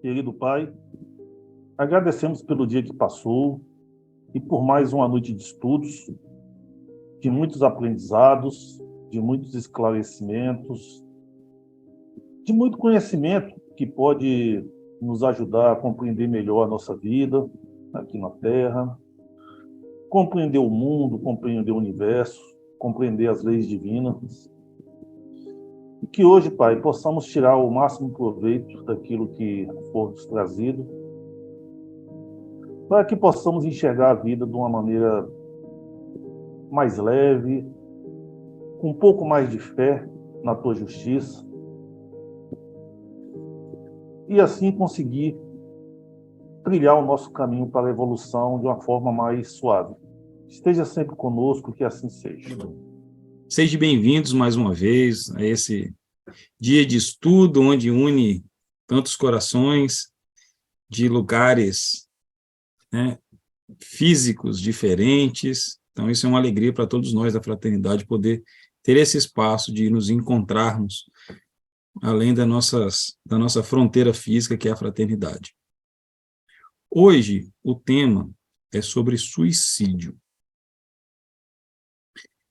Querido Pai, agradecemos pelo dia que passou e por mais uma noite de estudos, de muitos aprendizados, de muitos esclarecimentos, de muito conhecimento que pode nos ajudar a compreender melhor a nossa vida aqui na Terra, compreender o mundo, compreender o universo, compreender as leis divinas. E que hoje, Pai, possamos tirar o máximo proveito daquilo que for nos trazido, para que possamos enxergar a vida de uma maneira mais leve, com um pouco mais de fé na Tua justiça, e assim conseguir trilhar o nosso caminho para a evolução de uma forma mais suave. Esteja sempre conosco, que assim seja. Sejam bem-vindos mais uma vez a esse dia de estudo, onde une tantos corações de lugares, né, físicos diferentes. Então, isso é uma alegria para todos nós da fraternidade, poder ter esse espaço de nos encontrarmos além da nossa fronteira física, que é a fraternidade. Hoje, o tema é sobre suicídio.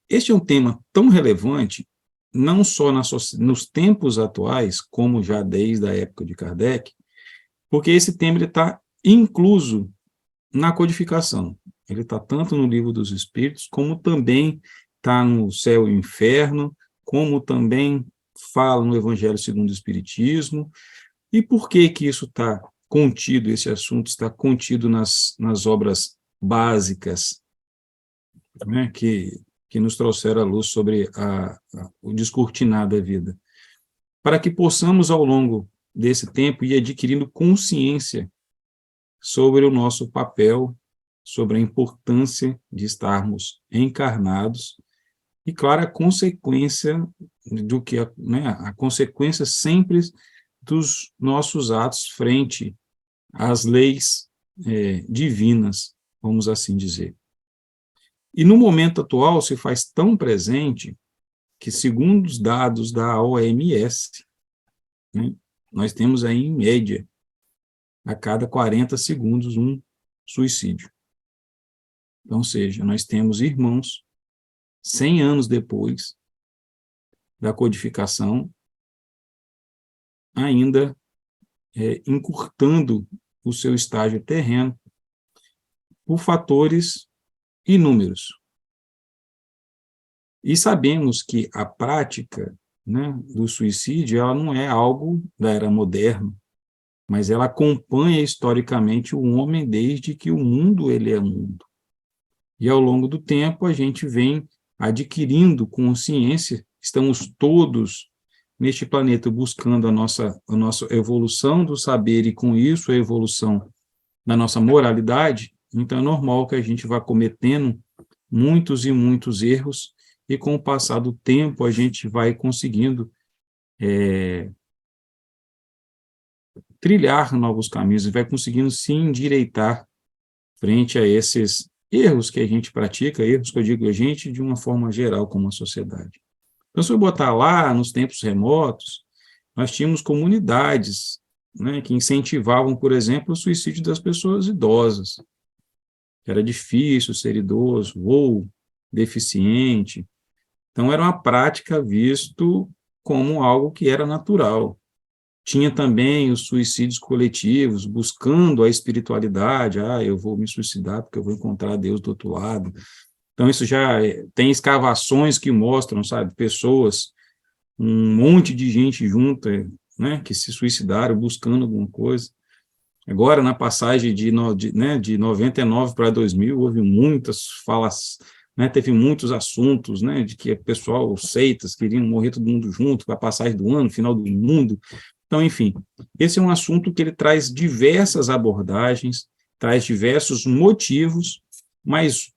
Este é um tema tão relevante, não só nos tempos atuais, como já desde a época de Kardec, porque esse tema está incluso na codificação. Ele está tanto no Livro dos Espíritos, como também está no Céu e o Inferno, como também fala no Evangelho segundo o Espiritismo. E por que isso está contido, esse assunto está contido nas obras básicas, né, que nos trouxeram a luz sobre o descortinar da vida? Para que possamos, ao longo desse tempo, ir adquirindo consciência sobre o nosso papel, sobre a importância de estarmos encarnados, e, claro, a consequência do que, né, a consequência sempre dos nossos atos frente às leis divinas, vamos assim dizer. E no momento atual se faz tão presente que, segundo os dados da OMS, né, nós temos aí, em média, a cada 40 segundos um suicídio. Então, ou seja, nós temos irmãos, 100 anos depois da codificação, ainda encurtando o seu estágio terreno por fatores inúmeros. E sabemos que a prática, né, do suicídio, ela não é algo da era moderna, mas ela acompanha historicamente o homem desde que o mundo ele é mundo. E ao longo do tempo a gente vem adquirindo consciência, estamos todos neste planeta buscando a nossa evolução do saber, e com isso a evolução da nossa moralidade. Então é normal que a gente vá cometendo muitos e muitos erros, e com o passar do tempo a gente vai conseguindo trilhar novos caminhos, e vai conseguindo se endireitar frente a esses erros que a gente pratica, erros que eu digo a gente de uma forma geral como a sociedade. Então, se eu botar lá nos tempos remotos, nós tínhamos comunidades, né, que incentivavam, por exemplo, o suicídio das pessoas idosas. Era difícil ser idoso ou deficiente. Então, era uma prática visto como algo que era natural. Tinha também os suicídios coletivos, buscando a espiritualidade. Eu vou me suicidar porque eu vou encontrar Deus do outro lado. Então, isso já tem escavações que mostram, sabe, pessoas, um monte de gente junta, né, que se suicidaram buscando alguma coisa. Agora, na passagem de 99 para 2000, houve muitas falas, né, teve muitos assuntos, né, de que o pessoal, seitas, queriam morrer todo mundo junto, para a passagem do ano, final do mundo. Então, enfim, esse é um assunto que ele traz diversas abordagens, traz diversos motivos, mas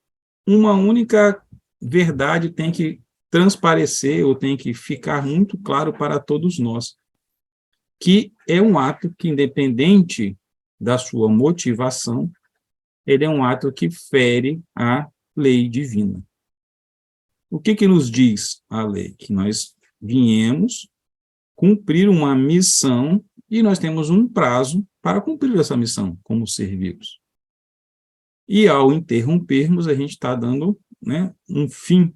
uma única verdade tem que transparecer, ou tem que ficar muito claro para todos nós, que é um ato que, independente da sua motivação, ele é um ato que fere a lei divina. O que nos diz a lei? Que nós viemos cumprir uma missão E nós temos um prazo para cumprir essa missão como ser vivos. E ao interrompermos, a gente está dando, né, um fim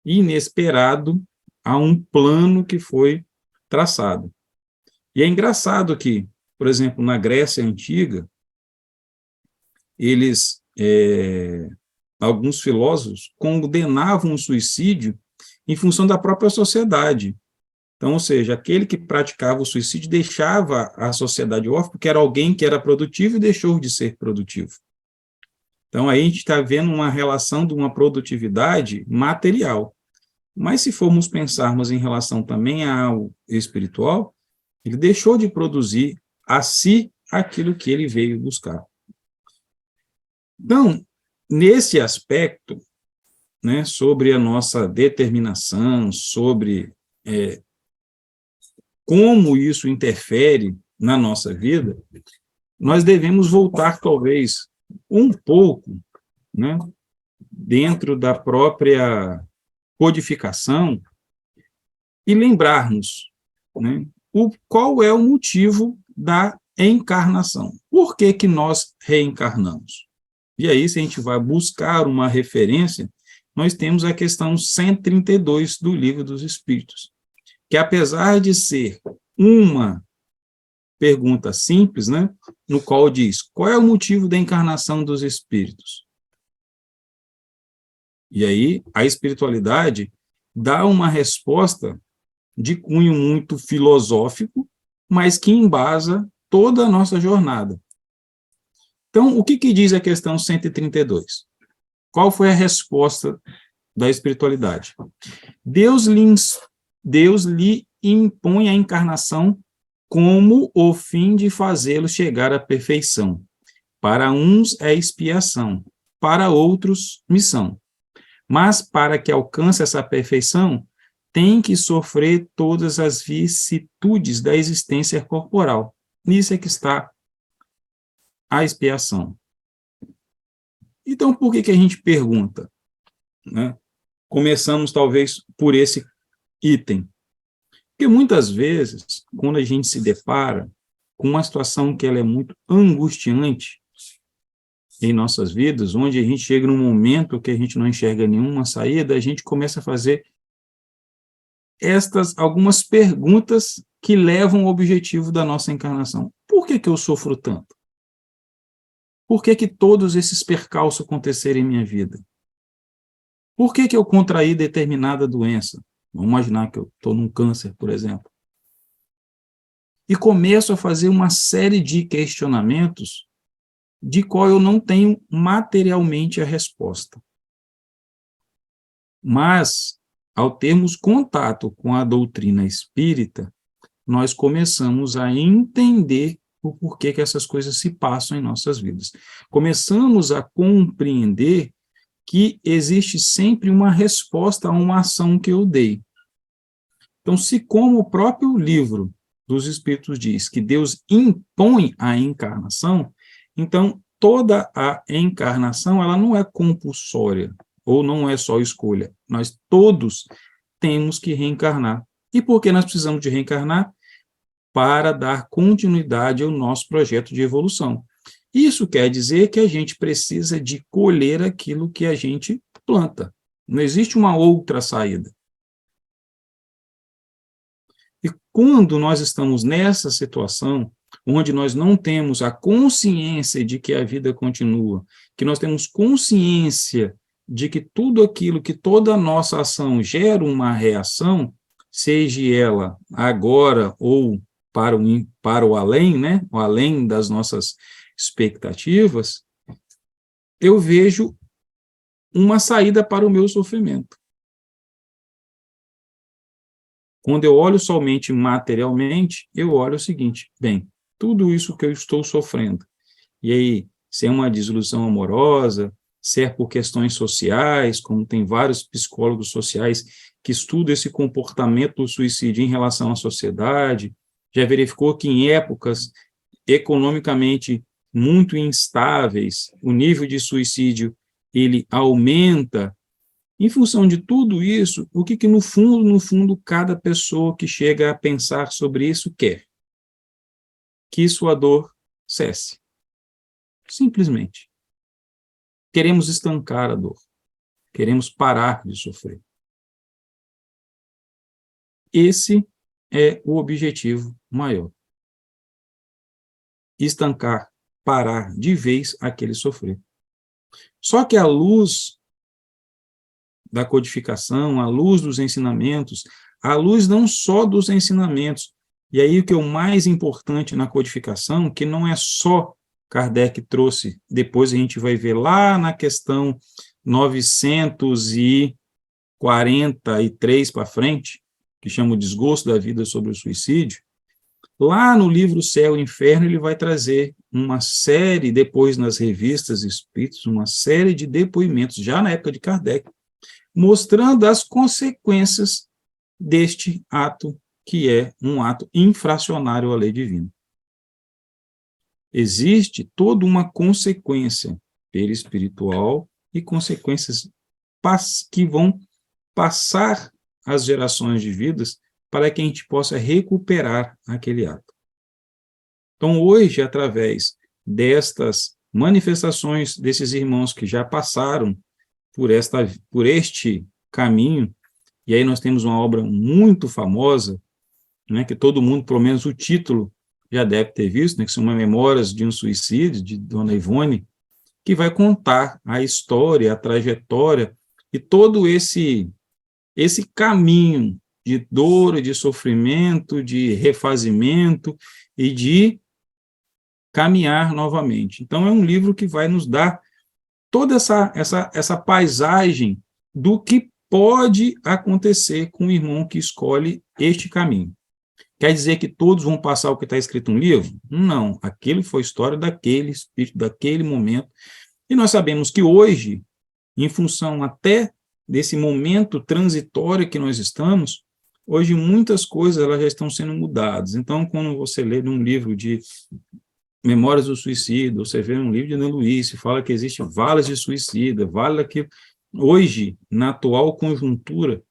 inesperado a um plano que foi traçado. E é engraçado que, por exemplo, na Grécia Antiga, alguns filósofos condenavam o suicídio em função da própria sociedade. Então, ou seja, aquele que praticava o suicídio deixava a sociedade órfã, porque era alguém que era produtivo e deixou de ser produtivo. Então, aí a gente está vendo uma relação de uma produtividade material. Mas se formos pensarmos em relação também ao espiritual, ele deixou de produzir a si aquilo que ele veio buscar. Então, nesse aspecto, né, sobre a nossa determinação, sobre como isso interfere na nossa vida, nós devemos voltar, talvez, um pouco, né, dentro da própria codificação e lembrarmos, né, qual é o motivo da encarnação. Por que que nós reencarnamos? E aí, se a gente vai buscar uma referência, nós temos a questão 132 do Livro dos Espíritos, que apesar de ser uma pergunta simples, né, no qual diz, qual é o motivo da encarnação dos espíritos? E aí, a espiritualidade dá uma resposta de cunho muito filosófico, mas que embasa toda a nossa jornada. Então, o que diz a questão 132? Qual foi a resposta da espiritualidade? Deus lhe impõe a encarnação como o fim de fazê-lo chegar à perfeição. Para uns é expiação, para outros, missão. Mas para que alcance essa perfeição, tem que sofrer todas as vicissitudes da existência corporal. Nisso é que está a expiação. Então, por que a gente pergunta? Né? Começamos, talvez, por esse item. Porque muitas vezes, quando a gente se depara com uma situação que ela é muito angustiante em nossas vidas, onde a gente chega num momento que a gente não enxerga nenhuma saída, a gente começa a fazer algumas perguntas que levam ao objetivo da nossa encarnação. Por que eu sofro tanto? Por que todos esses percalços aconteceram em minha vida? Por que eu contraí determinada doença? Vamos imaginar que eu estou num câncer, por exemplo. E começo a fazer uma série de questionamentos de qual eu não tenho materialmente a resposta. Mas, ao termos contato com a doutrina espírita, nós começamos a entender o porquê que essas coisas se passam em nossas vidas. Começamos a compreender que existe sempre uma resposta a uma ação que eu dei. Então, se como o próprio livro dos Espíritos diz que Deus impõe a encarnação, então toda a encarnação ela não é compulsória, ou não é só escolha. Nós todos temos que reencarnar. E por que nós precisamos de reencarnar? Para dar continuidade ao nosso projeto de evolução. Isso quer dizer que a gente precisa de colher aquilo que a gente planta. Não existe uma outra saída. E quando nós estamos nessa situação, onde nós não temos a consciência de que a vida continua, que nós temos consciência de que tudo aquilo, que toda a nossa ação gera uma reação, seja ela agora ou para o além, né? O além das nossas expectativas, eu vejo uma saída para o meu sofrimento. Quando eu olho somente materialmente, eu olho o seguinte, bem, tudo isso que eu estou sofrendo, e aí, se é uma desilusão amorosa, se é por questões sociais, como tem vários psicólogos sociais que estudam esse comportamento do suicídio em relação à sociedade, já verificou que em épocas economicamente muito instáveis, o nível de suicídio ele aumenta. Em função de tudo isso, o que no fundo, cada pessoa que chega a pensar sobre isso quer? que sua dor cesse. Simplesmente. Queremos estancar a dor. Queremos parar de sofrer. Esse é o objetivo maior. Estancar, parar de vez aquele sofrer. Só que à luz da codificação, à luz dos ensinamentos, à luz não só dos ensinamentos, e aí o que é o mais importante na codificação, que não é só Kardec trouxe, depois a gente vai ver lá na questão 943 para frente, que chama o desgosto da vida sobre o suicídio, lá no livro Céu e Inferno ele vai trazer uma série, depois nas revistas espíritas, uma série de depoimentos, já na época de Kardec, mostrando as consequências deste ato, que é um ato infracionário à lei divina. Existe toda uma consequência perispiritual e consequências que vão passar as gerações de vidas para que a gente possa recuperar aquele ato. Então, hoje, através destas manifestações desses irmãos que já passaram por este caminho, e aí nós temos uma obra muito famosa, né, que todo mundo, pelo menos o título, já deve ter visto, né, que são Memórias de um Suicídio, de Dona Ivone, que vai contar a história, a trajetória e todo esse caminho de dor, de sofrimento, de refazimento e de caminhar novamente. Então, é um livro que vai nos dar toda essa paisagem do que pode acontecer com o irmão que escolhe este caminho. Quer dizer que todos vão passar o que está escrito no livro? Não, aquilo foi história daquele espírito, daquele momento. E nós sabemos que hoje, em função até desse momento transitório que nós estamos, hoje muitas coisas elas já estão sendo mudadas. Então, quando você lê num livro de Memórias do Suicídio, você vê um livro de Ana Luiz, fala que existe valas de suicida, vale que hoje, na atual conjuntura,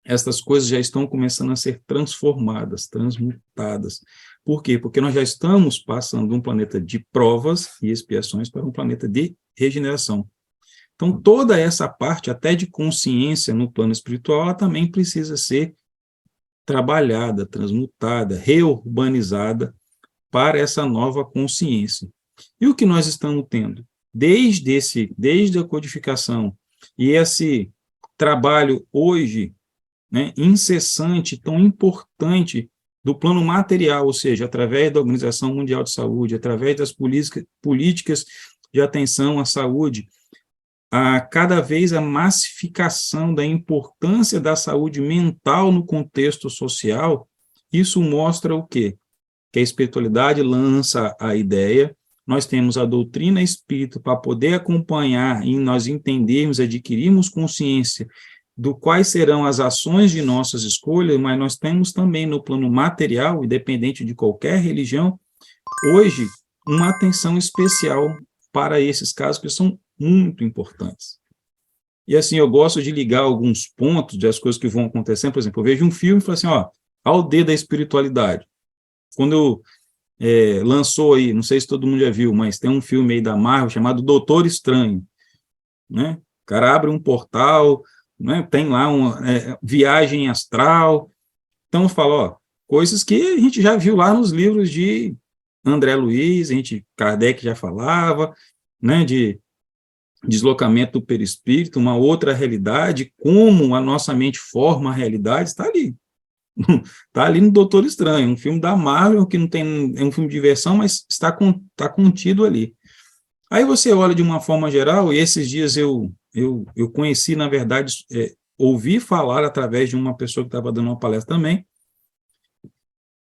estas coisas já estão começando a ser transformadas, transmutadas. Por quê? Porque nós já estamos passando de um planeta de provas e expiações para um planeta de regeneração. Então, toda essa parte, até de consciência no plano espiritual, ela também precisa ser trabalhada, transmutada, reurbanizada para essa nova consciência. E o que nós estamos tendo? Desde a codificação e esse trabalho hoje, né, incessante, tão importante do plano material, ou seja, através da Organização Mundial de Saúde, através das políticas de atenção à saúde, cada vez a massificação da importância da saúde mental no contexto social, isso mostra o quê? Que a espiritualidade lança a ideia, nós temos a doutrina espírita para poder acompanhar e nós entendermos, adquirirmos consciência do quais serão as ações de nossas escolhas, mas nós temos também no plano material, independente de qualquer religião, hoje, uma atenção especial para esses casos que são muito importantes. E assim, eu gosto de ligar alguns pontos das coisas que vão acontecendo. Por exemplo, eu vejo um filme e falo assim, ó, Aldeia da Espiritualidade. Quando lançou aí, não sei se todo mundo já viu, mas tem um filme aí da Marvel chamado Doutor Estranho, né? O cara abre um portal, né? Tem lá uma viagem astral. Então, eu falo, ó, coisas que a gente já viu lá nos livros de André Luiz, Kardec já falava, né, de deslocamento do perispírito, uma outra realidade, como a nossa mente forma a realidade, está ali. Está ali no Doutor Estranho, um filme da Marvel, que não tem, é um filme de diversão, mas está contido ali. Aí você olha de uma forma geral, e esses dias eu conheci, na verdade, ouvi falar através de uma pessoa que estava dando uma palestra também,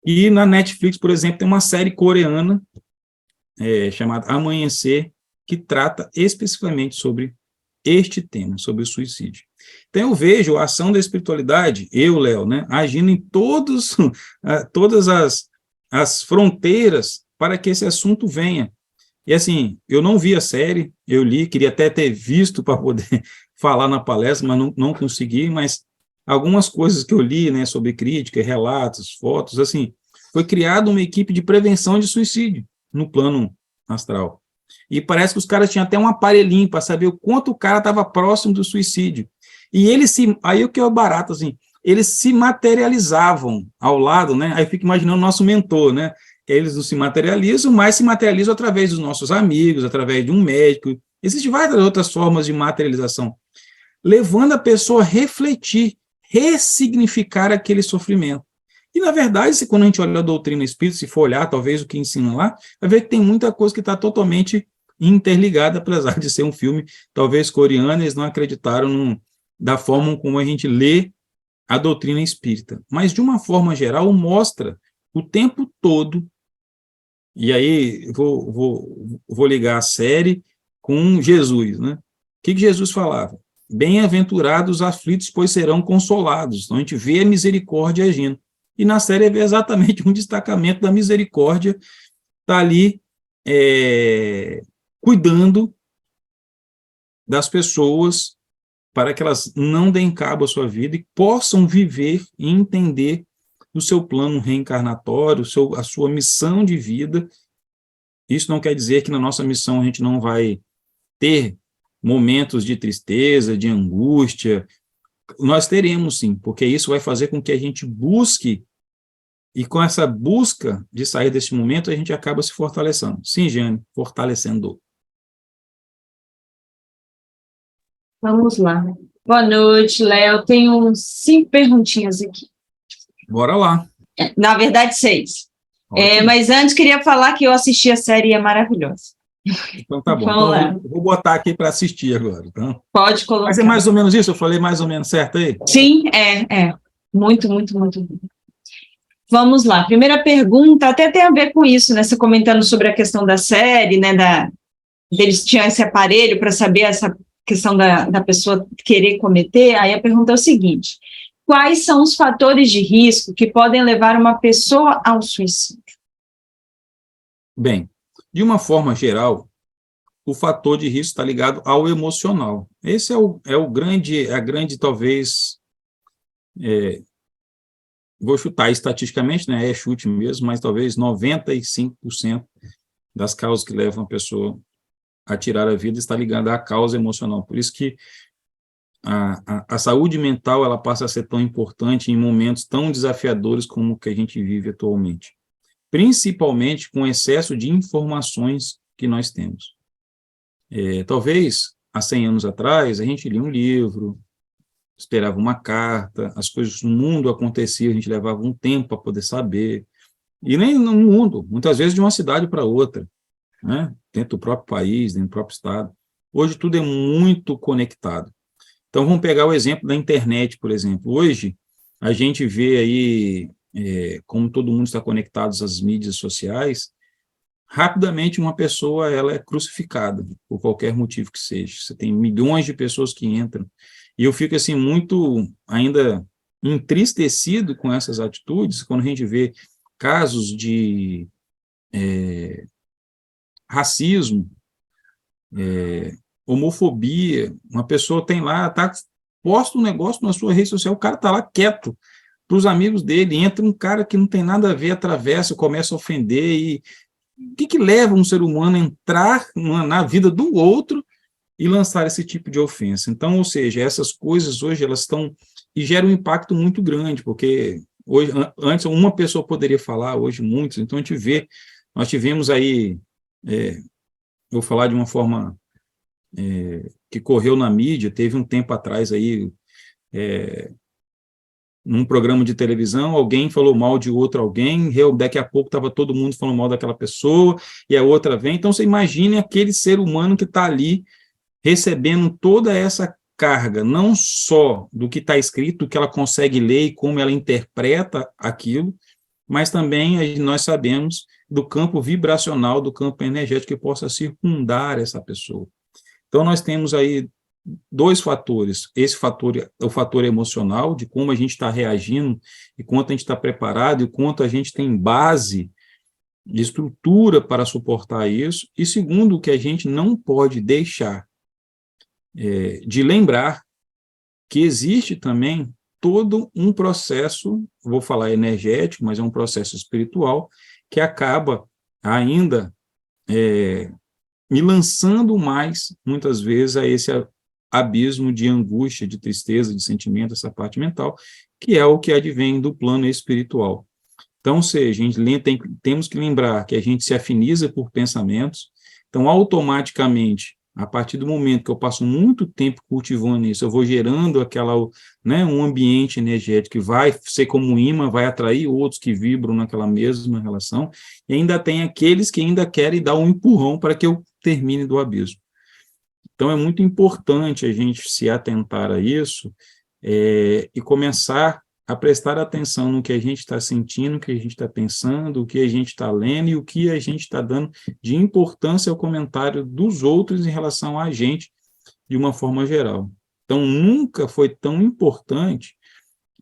e na Netflix, por exemplo, tem uma série coreana chamada Amanhecer, que trata especificamente sobre este tema, sobre o suicídio. Então, eu vejo a ação da espiritualidade, Léo, né, agindo em todas as fronteiras para que esse assunto venha. E, assim, eu não vi a série, eu li, queria até ter visto para poder falar na palestra, mas não consegui, mas algumas coisas que eu li, né, sobre crítica, relatos, fotos, assim, foi criada uma equipe de prevenção de suicídio no plano astral. E parece que os caras tinham até um aparelhinho para saber o quanto o cara estava próximo do suicídio. E aí o que é o barato, assim, eles se materializavam ao lado, né? Aí eu fico imaginando o nosso mentor, né? Eles não se materializam, mas se materializam através dos nossos amigos, através de um médico. Existem várias outras formas de materialização, levando a pessoa a refletir, ressignificar aquele sofrimento. E, na verdade, quando a gente olha a doutrina espírita, se for olhar, talvez, o que ensina lá, vai ver que tem muita coisa que está totalmente interligada, apesar de ser um filme, talvez, coreano, eles não acreditaram da forma como a gente lê a doutrina espírita. Mas, de uma forma geral, mostra o tempo todo, e aí vou ligar a série com Jesus, né? O que Jesus falava? Bem-aventurados os aflitos, pois serão consolados. Então, a gente vê a misericórdia agindo. E na série vê exatamente um destacamento da misericórdia, está ali cuidando das pessoas para que elas não deem cabo à sua vida e possam viver e entender o seu plano reencarnatório, a sua missão de vida. Isso não quer dizer que na nossa missão a gente não vai ter momentos de tristeza, de angústia. Nós teremos sim, porque isso vai fazer com que a gente busque, e com essa busca de sair desse momento, a gente acaba se fortalecendo. Sim, Jane, fortalecendo. Vamos lá. Boa noite, Léo. Tenho 5 perguntinhas aqui. Bora lá. Na verdade, 6. Mas antes, queria falar que eu assisti a série e é maravilhosa. Então tá bom. Então, eu vou botar aqui para assistir agora. Então. Pode colocar. Mas é mais ou menos isso? Eu falei mais ou menos certo aí? Sim, é. Muito, muito, muito. Vamos lá. Primeira pergunta, até tem a ver com isso, né? Você comentando sobre a questão da série, né? Deles tinham esse aparelho para saber essa questão da pessoa querer cometer. Aí a pergunta é o seguinte: quais são os fatores de risco que podem levar uma pessoa ao suicídio? Bem, de uma forma geral, o fator de risco está ligado ao emocional. Esse é a grande, talvez, vou chutar estatisticamente, né, é chute mesmo, mas talvez 95% das causas que levam a pessoa a tirar a vida está ligada à causa emocional. Por isso que a saúde mental ela passa a ser tão importante em momentos tão desafiadores como o que a gente vive atualmente, principalmente com o excesso de informações que nós temos. Talvez, há 100 anos atrás, a gente lia um livro, esperava uma carta, as coisas no mundo aconteciam, a gente levava um tempo para poder saber, e nem no mundo, muitas vezes de uma cidade para outra, né? Dentro do próprio país, dentro do próprio estado. Hoje tudo é muito conectado. Então vamos pegar o exemplo da internet, por exemplo. Hoje a gente vê aí, como todo mundo está conectado às mídias sociais, rapidamente uma pessoa ela é crucificada, por qualquer motivo que seja. Você tem milhões de pessoas que entram, e eu fico assim muito ainda entristecido com essas atitudes, quando a gente vê casos de racismo, homofobia, uma pessoa tem lá, posta um negócio na sua rede social, o cara está lá quieto, para os amigos dele, entra um cara que não tem nada a ver, atravessa, começa a ofender, e o que leva um ser humano a entrar na vida do outro e lançar esse tipo de ofensa? Então, ou seja, essas coisas hoje elas estão e geram um impacto muito grande, porque hoje, antes uma pessoa poderia falar, hoje muitos. Então a gente vê, nós tivemos aí, vou falar de uma forma que correu na mídia, teve um tempo atrás aí, num programa de televisão, alguém falou mal de outro alguém, daqui a pouco estava todo mundo falando mal daquela pessoa, e a outra vem. Então, você imagine aquele ser humano que está ali recebendo toda essa carga, não só do que está escrito, do que ela consegue ler e como ela interpreta aquilo, mas também nós sabemos do campo vibracional, do campo energético que possa circundar essa pessoa. Então, nós temos aí 2 fatores. Esse fator é o fator emocional, de como a gente está reagindo, e quanto a gente está preparado, e quanto a gente tem base de estrutura para suportar isso. E segundo, o que a gente não pode deixar de lembrar que existe também todo um processo, vou falar energético, mas é um processo espiritual, que acaba ainda me lançando mais, muitas vezes, a esse abismo de angústia, de tristeza, de sentimento, essa parte mental, que é o que advém do plano espiritual. Então, seja, a gente temos que lembrar que a gente se afiniza por pensamentos, então, automaticamente, a partir do momento que eu passo muito tempo cultivando isso, eu vou gerando um ambiente energético que vai ser como um imã, vai atrair outros que vibram naquela mesma relação, e ainda tem aqueles que ainda querem dar um empurrão para que eu termine do abismo. Então, é muito importante a gente se atentar a isso e começar a prestar atenção no que a gente está sentindo, o que a gente está pensando, o que a gente está lendo e o que a gente está dando de importância ao comentário dos outros em relação a gente, de uma forma geral. Então, nunca foi tão importante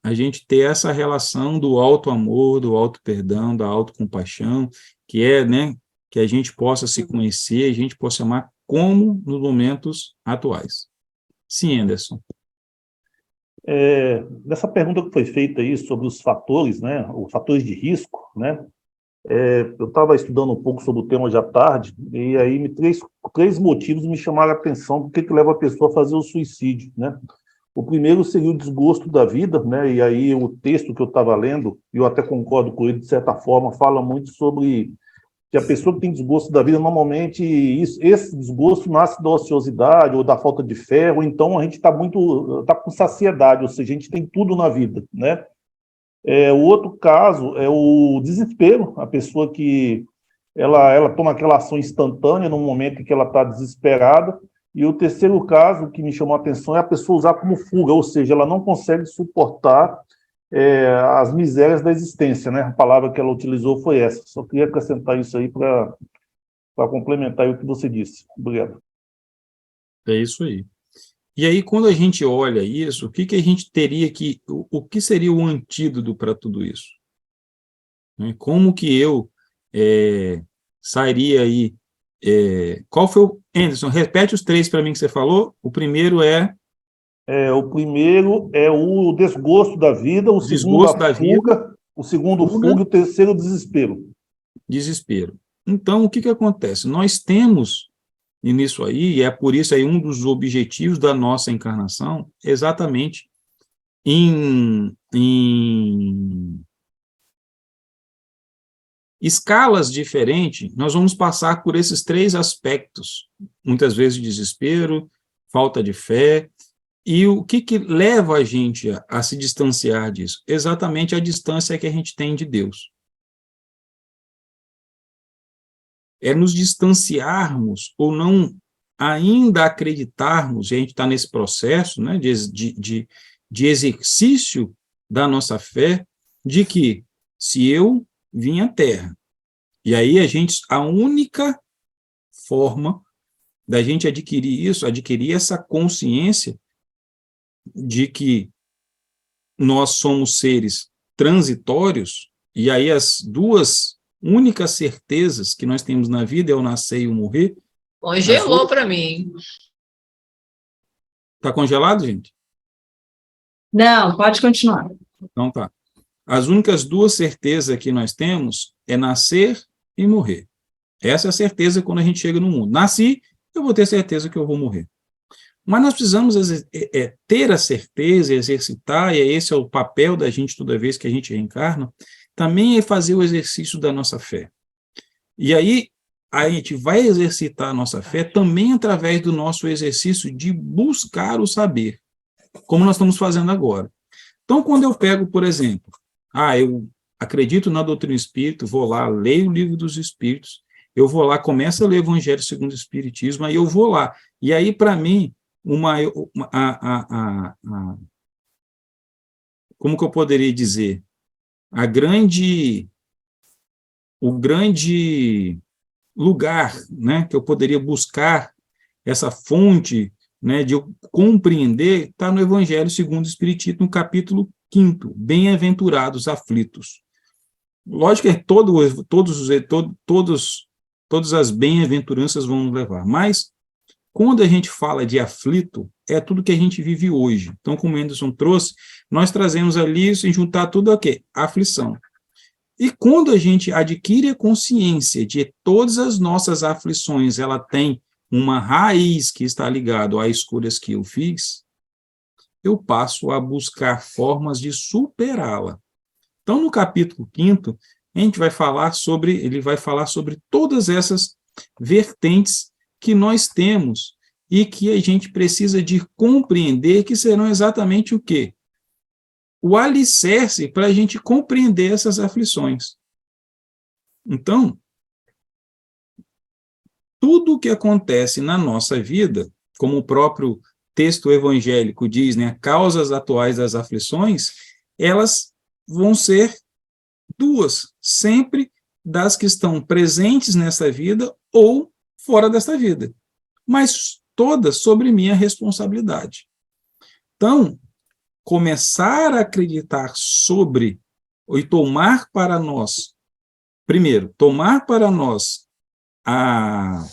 a gente ter essa relação do auto-amor, do auto-perdão, da auto-compaixão, que é, que a gente possa se conhecer, a gente possa amar como nos momentos atuais. Sim, Anderson. Nessa pergunta que foi feita aí sobre os fatores, os fatores de risco, eu estava estudando um pouco sobre o tema hoje à tarde, e aí três motivos me chamaram a atenção do que leva a pessoa a fazer o suicídio, O primeiro seria o desgosto da vida, e aí o texto que eu estava lendo, e eu até concordo com ele de certa forma, fala muito sobre que a pessoa que tem desgosto da vida, normalmente, esse desgosto nasce da ociosidade ou da falta de fé, ou então a gente está com saciedade, ou seja, a gente tem tudo na vida, O outro caso é o desespero, a pessoa que ela toma aquela ação instantânea no momento em que ela está desesperada, e o terceiro caso que me chamou a atenção é a pessoa usar como fuga, ou seja, ela não consegue suportar as misérias da existência, A palavra que ela utilizou foi essa. Só queria acrescentar isso aí para complementar o que você disse. Obrigado. É isso aí. E aí, quando a gente olha isso, o que a gente teria que... O que seria o antídoto para tudo isso? Como que eu sairia aí... qual foi o... Anderson, repete os três para mim que você falou. O primeiro o primeiro é o desgosto da vida, o segundo a fuga, o segundo fuga e o terceiro o desespero. Desespero. Então, o que acontece? Nós temos, e nisso aí, e é por isso aí um dos objetivos da nossa encarnação, exatamente em escalas diferentes, nós vamos passar por esses três aspectos, muitas vezes desespero, falta de fé. E o que leva a gente a se distanciar disso? Exatamente a distância que a gente tem de Deus. É nos distanciarmos ou não ainda acreditarmos, e a gente está nesse processo de exercício da nossa fé, de que se eu vim à Terra, e aí a única forma da gente adquirir essa consciência de que nós somos seres transitórios, e aí as duas únicas certezas que nós temos na vida é o nascer e o morrer. Congelou para mim. Está congelado, gente? Não, pode continuar. Então tá. As únicas duas certezas que nós temos é nascer e morrer. Essa é a certeza quando a gente chega no mundo. Nasci, eu vou ter certeza que eu vou morrer. Mas nós precisamos ter a certeza, exercitar, e esse é o papel da gente toda vez que a gente reencarna, também é fazer o exercício da nossa fé. E aí, a gente vai exercitar a nossa fé também através do nosso exercício de buscar o saber, como nós estamos fazendo agora. Então, quando eu pego, por exemplo, eu acredito na doutrina espírita, vou lá, leio o livro dos espíritos, eu vou lá, começo a ler o Evangelho segundo o Espiritismo, aí eu vou lá. E aí, para mim, como que eu poderia dizer? O grande lugar, que eu poderia buscar essa fonte, de eu compreender, está no Evangelho segundo o Espiritismo, no capítulo 5º, Bem-aventurados aflitos. Lógico que todas as bem-aventuranças vão nos levar, mas quando a gente fala de aflito, é tudo que a gente vive hoje. Então, como o Anderson trouxe, nós trazemos ali isso e juntar tudo a quê? Aflição. E quando a gente adquire a consciência de todas as nossas aflições, ela tem uma raiz que está ligada às escolhas que eu fiz, eu passo a buscar formas de superá-la. Então, no capítulo 5º, ele vai falar sobre todas essas vertentes que nós temos e que a gente precisa de compreender, que serão exatamente o quê? O alicerce para a gente compreender essas aflições. Então, tudo o que acontece na nossa vida, como o próprio texto evangélico diz, né, causas atuais das aflições, elas vão ser duas, sempre das que estão presentes nessa vida ou fora desta vida, mas todas sobre minha responsabilidade. Então, começar a acreditar sobre, e tomar para nós, primeiro, tomar para nós a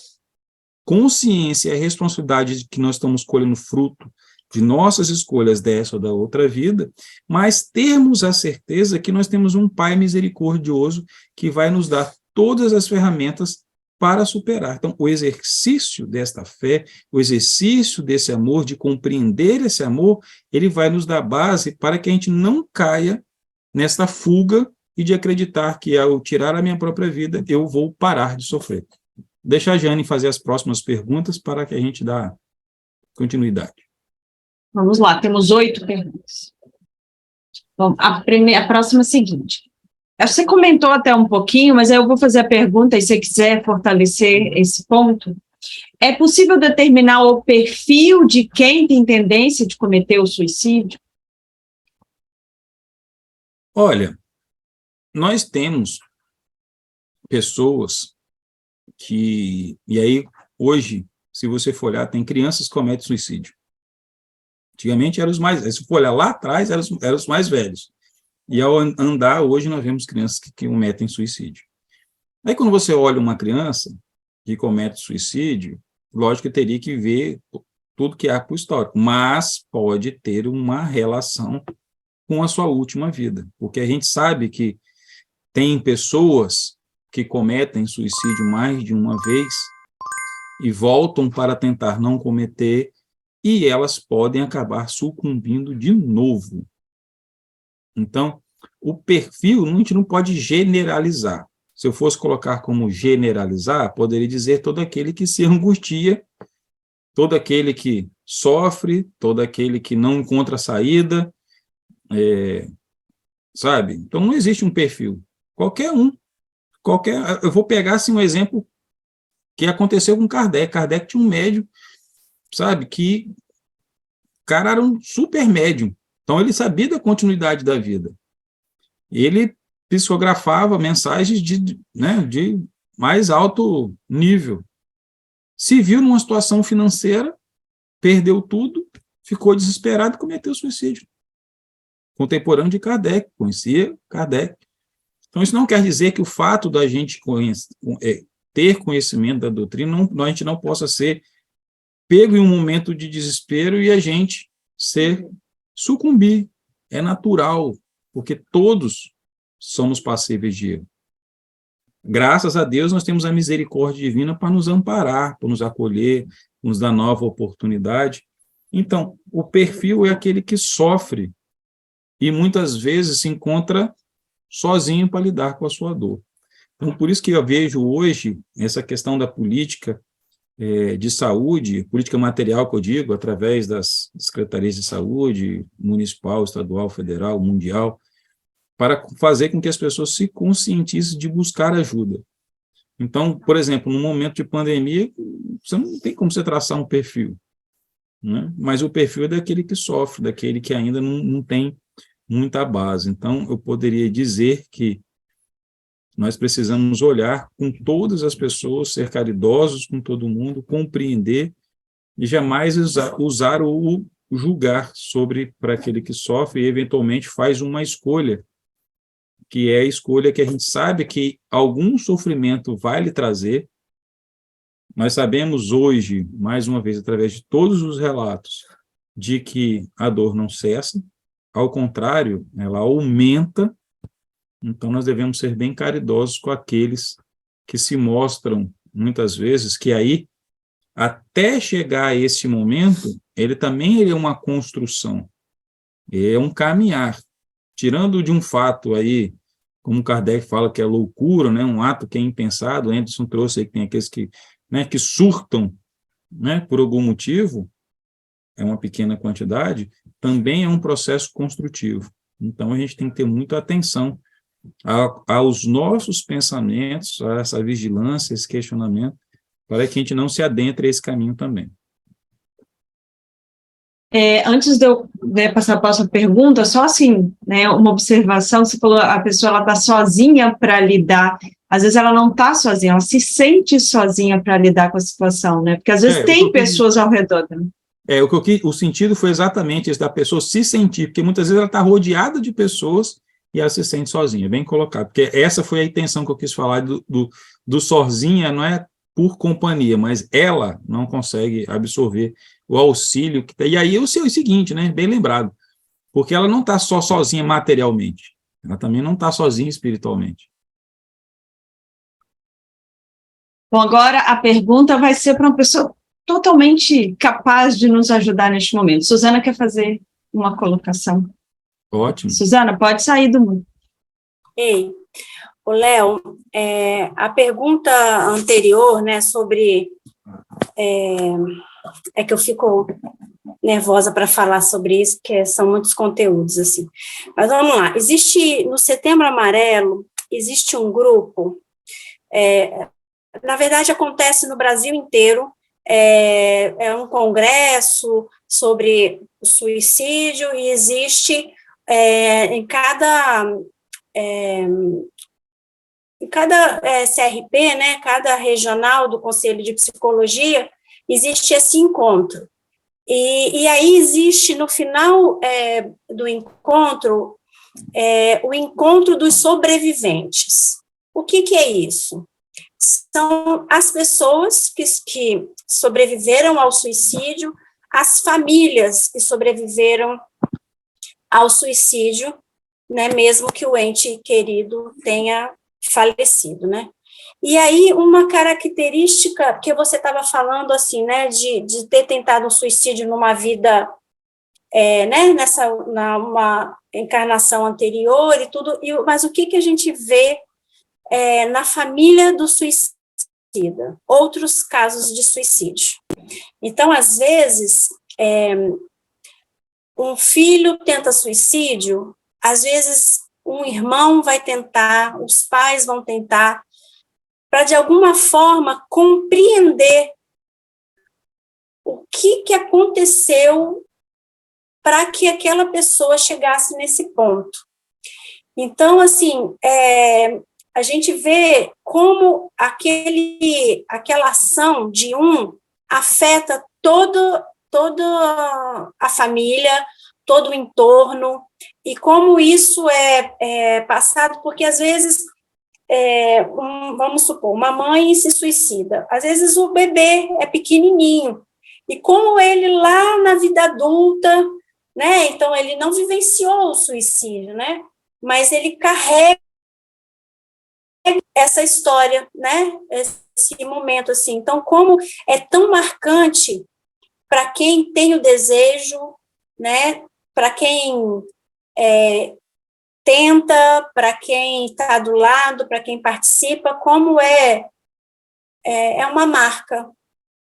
consciência e a responsabilidade de que nós estamos colhendo fruto de nossas escolhas dessa ou da outra vida, mas termos a certeza que nós temos um Pai misericordioso que vai nos dar todas as ferramentas para superar. Então, o exercício desta fé, o exercício desse amor, de compreender esse amor, ele vai nos dar base para que a gente não caia nesta fuga e de acreditar que ao tirar a minha própria vida, eu vou parar de sofrer. Deixa a Jane fazer as próximas perguntas para que a gente dê continuidade. Vamos lá, temos 8 perguntas. Bom, a próxima é a seguinte. Você comentou até um pouquinho, mas aí eu vou fazer a pergunta, e se você quiser fortalecer esse ponto. É possível determinar o perfil de quem tem tendência de cometer o suicídio? Olha, nós temos pessoas que, e aí hoje, se você for olhar, tem crianças que cometem suicídio. Antigamente eram os mais, se for olhar lá atrás, eram os mais velhos. E ao andar, hoje nós vemos crianças que cometem suicídio. Aí quando você olha uma criança que comete suicídio, lógico que teria que ver tudo que há para o histórico, mas pode ter uma relação com a sua última vida, porque a gente sabe que tem pessoas que cometem suicídio mais de uma vez e voltam para tentar não cometer, e elas podem acabar sucumbindo de novo. Então, o perfil, a gente não pode generalizar. Se eu fosse colocar como generalizar, poderia dizer todo aquele que se angustia, todo aquele que sofre, todo aquele que não encontra saída, sabe? Então, não existe um perfil. Eu vou pegar assim, um exemplo que aconteceu com Kardec. Kardec tinha um médium, sabe, que o cara era um super médium. Então, ele sabia da continuidade da vida. Ele psicografava mensagens de mais alto nível. Se viu numa situação financeira, perdeu tudo, ficou desesperado e cometeu suicídio. Contemporâneo de Kardec, conhecia Kardec. Então, isso não quer dizer que o fato da gente ter conhecimento da doutrina, a gente não possa ser pego em um momento de desespero e a gente sucumbir. É natural, porque todos somos passíveis de erro. Graças a Deus, nós temos a misericórdia divina para nos amparar, para nos acolher, nos dar nova oportunidade. Então, o perfil é aquele que sofre e muitas vezes se encontra sozinho para lidar com a sua dor. Então, por isso que eu vejo hoje essa questão da política de saúde, política material que eu digo, através das secretarias de saúde, municipal, estadual, federal, mundial, para fazer com que as pessoas se conscientizem de buscar ajuda. Então, por exemplo, no momento de pandemia, você não tem como você traçar um perfil, né? Mas o perfil é daquele que sofre, daquele que ainda não tem muita base. Então, eu poderia dizer que nós precisamos olhar com todas as pessoas, ser caridosos com todo mundo, compreender e jamais usar ou julgar para aquele que sofre e, eventualmente, faz uma escolha, que é a escolha que a gente sabe que algum sofrimento vai lhe trazer. Nós sabemos hoje, mais uma vez, através de todos os relatos, de que a dor não cessa, ao contrário, ela aumenta. Então, nós devemos ser bem caridosos com aqueles que se mostram, muitas vezes, que aí, até chegar a esse momento, ele também é uma construção, é um caminhar. Tirando de um fato aí, como Kardec fala que é loucura, né, um ato que é impensado, Anderson trouxe aí que tem aqueles que, né, que surtam, né, por algum motivo, é uma pequena quantidade, também é um processo construtivo. Então, a gente tem que ter muita atenção aos nossos pensamentos, a essa vigilância, esse questionamento, para que a gente não se adentre a esse caminho também. Antes de eu, né, passar para a próxima pergunta, só assim, né, uma observação, você falou, a pessoa está sozinha para lidar, às vezes ela não está sozinha, ela se sente sozinha para lidar com a situação, né, porque às vezes tem pessoas ao redor dela. O sentido foi exatamente esse, da pessoa se sentir, porque muitas vezes ela está rodeada de pessoas e ela se sente sozinha, bem colocado, porque essa foi a intenção que eu quis falar do sozinha, não é por companhia, mas ela não consegue absorver o auxílio. E aí o seguinte, né, bem lembrado, porque ela não está só sozinha materialmente, ela também não está sozinha espiritualmente. Bom, agora a pergunta vai ser para uma pessoa totalmente capaz de nos ajudar neste momento. Suzana quer fazer uma colocação. Ótimo. Suzana, pode sair do mundo. Ei, o Léo, a pergunta anterior, né, sobre... É que eu fico nervosa para falar sobre isso, porque são muitos conteúdos, assim. Mas vamos lá. No Setembro Amarelo, existe um grupo, na verdade, acontece no Brasil inteiro, é um congresso sobre o suicídio, e existe em cada CRP, né, cada regional do Conselho de Psicologia, existe esse encontro. E aí existe, no final do encontro, o encontro dos sobreviventes. O que é isso? São as pessoas que sobreviveram ao suicídio, as famílias que sobreviveram ao suicídio, né, mesmo que o ente querido tenha falecido, né? E aí, uma característica que você estava falando, assim, né, de ter tentado um suicídio numa vida, né, numa encarnação anterior e tudo, mas o que a gente vê na família do suicida? Outros casos de suicídio. Então, às vezes, um filho tenta suicídio, às vezes um irmão vai tentar, os pais vão tentar, para, de alguma forma, compreender o que aconteceu para que aquela pessoa chegasse nesse ponto. Então, assim, a gente vê como aquela ação de um afeta toda a família, todo o entorno, e como isso é passado, porque, às vezes... vamos supor, uma mãe se suicida, às vezes o bebê é pequenininho, e como ele lá na vida adulta, né, então ele não vivenciou o suicídio, né, mas ele carrega essa história, né, esse momento, assim, então como é tão marcante para quem tem o desejo, né, para quem tenta, para quem está do lado, para quem participa, como é uma marca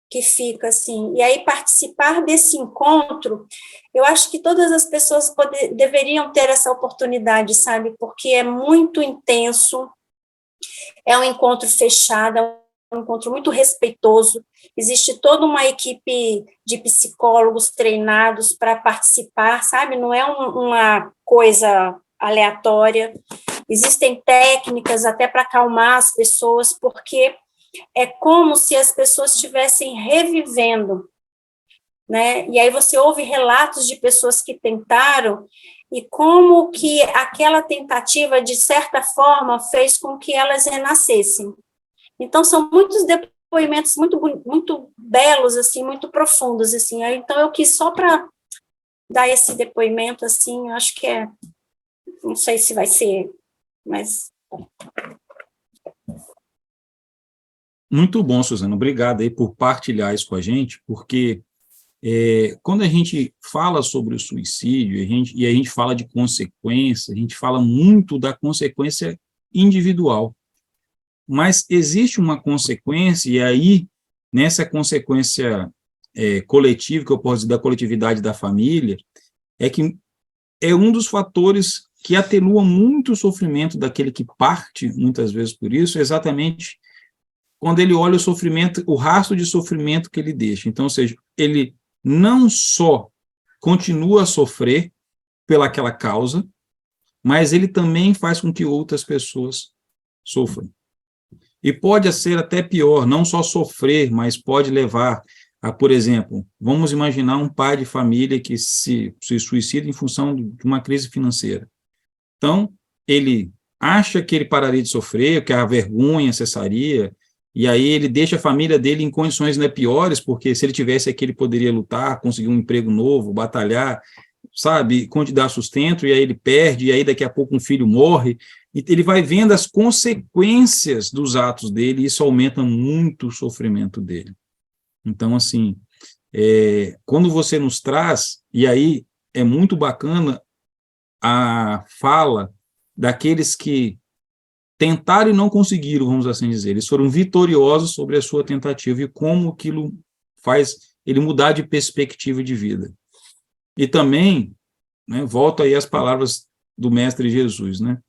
que fica, assim. E aí, participar desse encontro, eu acho que todas as pessoas deveriam ter essa oportunidade, sabe? Porque é muito intenso, é um encontro fechado, é um encontro muito respeitoso, existe toda uma equipe de psicólogos treinados para participar, sabe? Não é uma coisa aleatória, existem técnicas até para acalmar as pessoas, porque é como se as pessoas estivessem revivendo, né? E aí você ouve relatos de pessoas que tentaram e como que aquela tentativa, de certa forma, fez com que elas renascessem. Então, são muitos depoimentos muito belos, assim, muito profundos, assim. Então, eu quis só para dar esse depoimento, assim, eu acho que não sei se vai ser, mas... Muito bom, Suzana. Obrigado aí por partilhar isso com a gente, porque quando a gente fala sobre o suicídio, e a gente fala de consequência, a gente fala muito da consequência individual. Mas existe uma consequência, e aí, nessa consequência coletiva, que eu posso dizer da coletividade da família, é que é um dos fatores que atenua muito o sofrimento daquele que parte, muitas vezes por isso, exatamente quando ele olha o sofrimento, o rastro de sofrimento que ele deixa. Então, ou seja, ele não só continua a sofrer pelaquela causa, mas ele também faz com que outras pessoas sofram. E pode ser até pior, não só sofrer, mas pode levar a, por exemplo, vamos imaginar um pai de família que se suicida em função de uma crise financeira. Então, ele acha que ele pararia de sofrer, que a vergonha cessaria, e aí ele deixa a família dele em condições piores, porque se ele tivesse aqui, ele poderia lutar, conseguir um emprego novo, batalhar, sabe, dar sustento, e aí ele perde, e aí daqui a pouco um filho morre, e ele vai vendo as consequências dos atos dele, e isso aumenta muito o sofrimento dele. Então, assim, quando você nos traz, e aí é muito bacana a fala daqueles que tentaram e não conseguiram, vamos assim dizer, eles foram vitoriosos sobre a sua tentativa, e como aquilo faz ele mudar de perspectiva de vida. E também, né, volto aí às palavras do Mestre Jesus, né,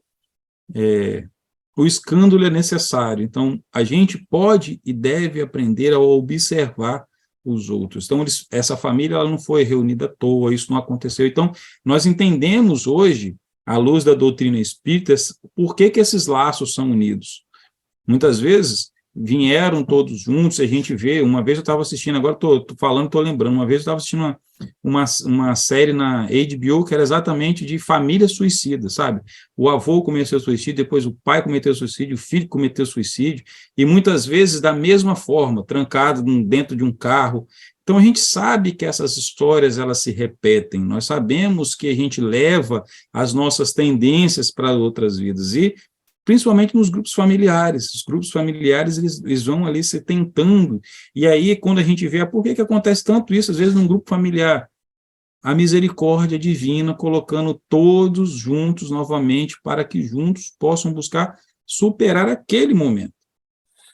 o escândalo é necessário, então a gente pode e deve aprender a observar os outros. Então, essa família ela não foi reunida à toa, isso não aconteceu. Então, nós entendemos hoje, à luz da doutrina espírita, por que esses laços são unidos. Muitas vezes vieram todos juntos, a gente vê, uma vez eu estava assistindo, agora estou falando, estou lembrando, uma vez eu estava assistindo uma série na HBO que era exatamente de família suicida, sabe? O avô cometeu suicídio, depois o pai cometeu suicídio, o filho cometeu suicídio, e muitas vezes da mesma forma, trancado dentro de um carro. Então a gente sabe que essas histórias elas se repetem, nós sabemos que a gente leva as nossas tendências para outras vidas, e principalmente nos grupos familiares. Os grupos familiares, eles vão ali se tentando, e aí, quando a gente vê, por que acontece tanto isso, às vezes, num grupo familiar? A misericórdia divina colocando todos juntos novamente, para que juntos possam buscar superar aquele momento.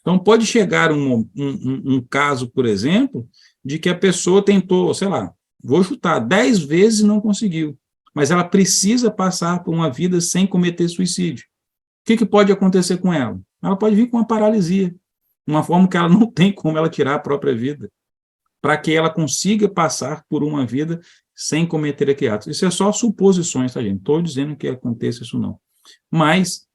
Então, pode chegar um caso, por exemplo, de que a pessoa tentou, sei lá, vou chutar, 10 vezes e não conseguiu, mas ela precisa passar por uma vida sem cometer suicídio. O que pode acontecer com ela? Ela pode vir com uma paralisia, uma forma que ela não tem como ela tirar a própria vida, para que ela consiga passar por uma vida sem cometer aquele ato. Isso é só suposições, tá, gente? Estou dizendo que aconteça isso, não. Mas,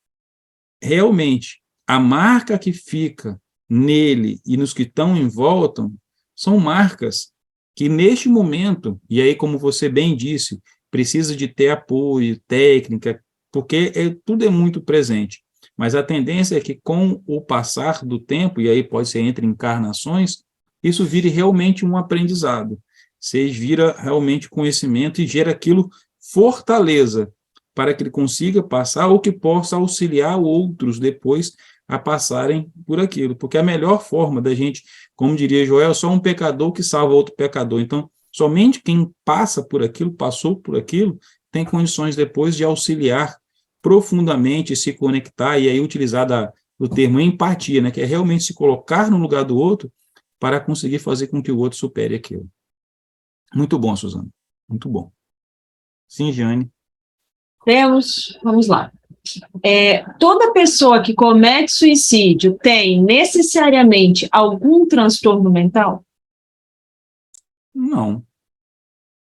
realmente, a marca que fica nele e nos que estão em volta são marcas que, neste momento, e aí, como você bem disse, precisa de ter apoio, técnica, porque tudo é muito presente, mas a tendência é que com o passar do tempo, e aí pode ser entre encarnações, isso vire realmente um aprendizado, vira realmente conhecimento e gera aquilo fortaleza, para que ele consiga passar ou que possa auxiliar outros depois a passarem por aquilo, porque a melhor forma da gente, como diria Joel, é só um pecador que salva outro pecador. Então, somente quem passa por aquilo, passou por aquilo, tem condições depois de auxiliar profundamente, se conectar, e aí utilizar o termo empatia, né, que é realmente se colocar no lugar do outro para conseguir fazer com que o outro supere aquilo. Muito bom, Suzana, muito bom. Sim, Jane. Vamos lá. Toda pessoa que comete suicídio tem necessariamente algum transtorno mental? Não.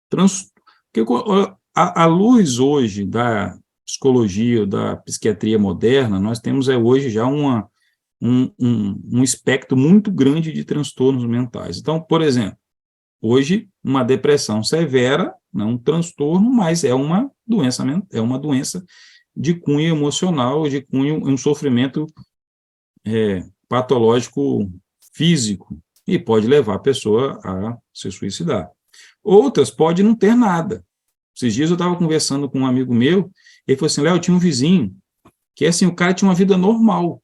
Porque a luz hoje da psicologia, da psiquiatria moderna, nós temos hoje já um espectro muito grande de transtornos mentais. Então, por exemplo, hoje, uma depressão severa, não um transtorno, mas é uma doença de cunho emocional, de cunho, um sofrimento patológico físico, e pode levar a pessoa a se suicidar. Outras podem não ter nada, Esses dias eu estava conversando com um amigo meu, ele falou assim, Léo, eu tinha um vizinho, que assim, o cara tinha uma vida normal,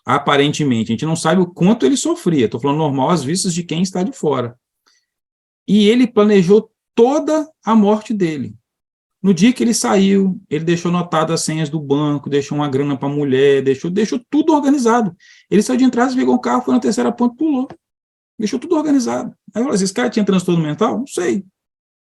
aparentemente, a gente não sabe o quanto ele sofria, estou falando normal às vistas de quem está de fora. E ele planejou toda a morte dele. No dia que ele saiu, ele deixou anotadas as senhas do banco, deixou uma grana para a mulher, deixou tudo organizado. Ele saiu de entrada, pegou o carro, foi na terceira ponte e pulou. Deixou tudo organizado. Aí eu falei, esse cara tinha transtorno mental? Não sei.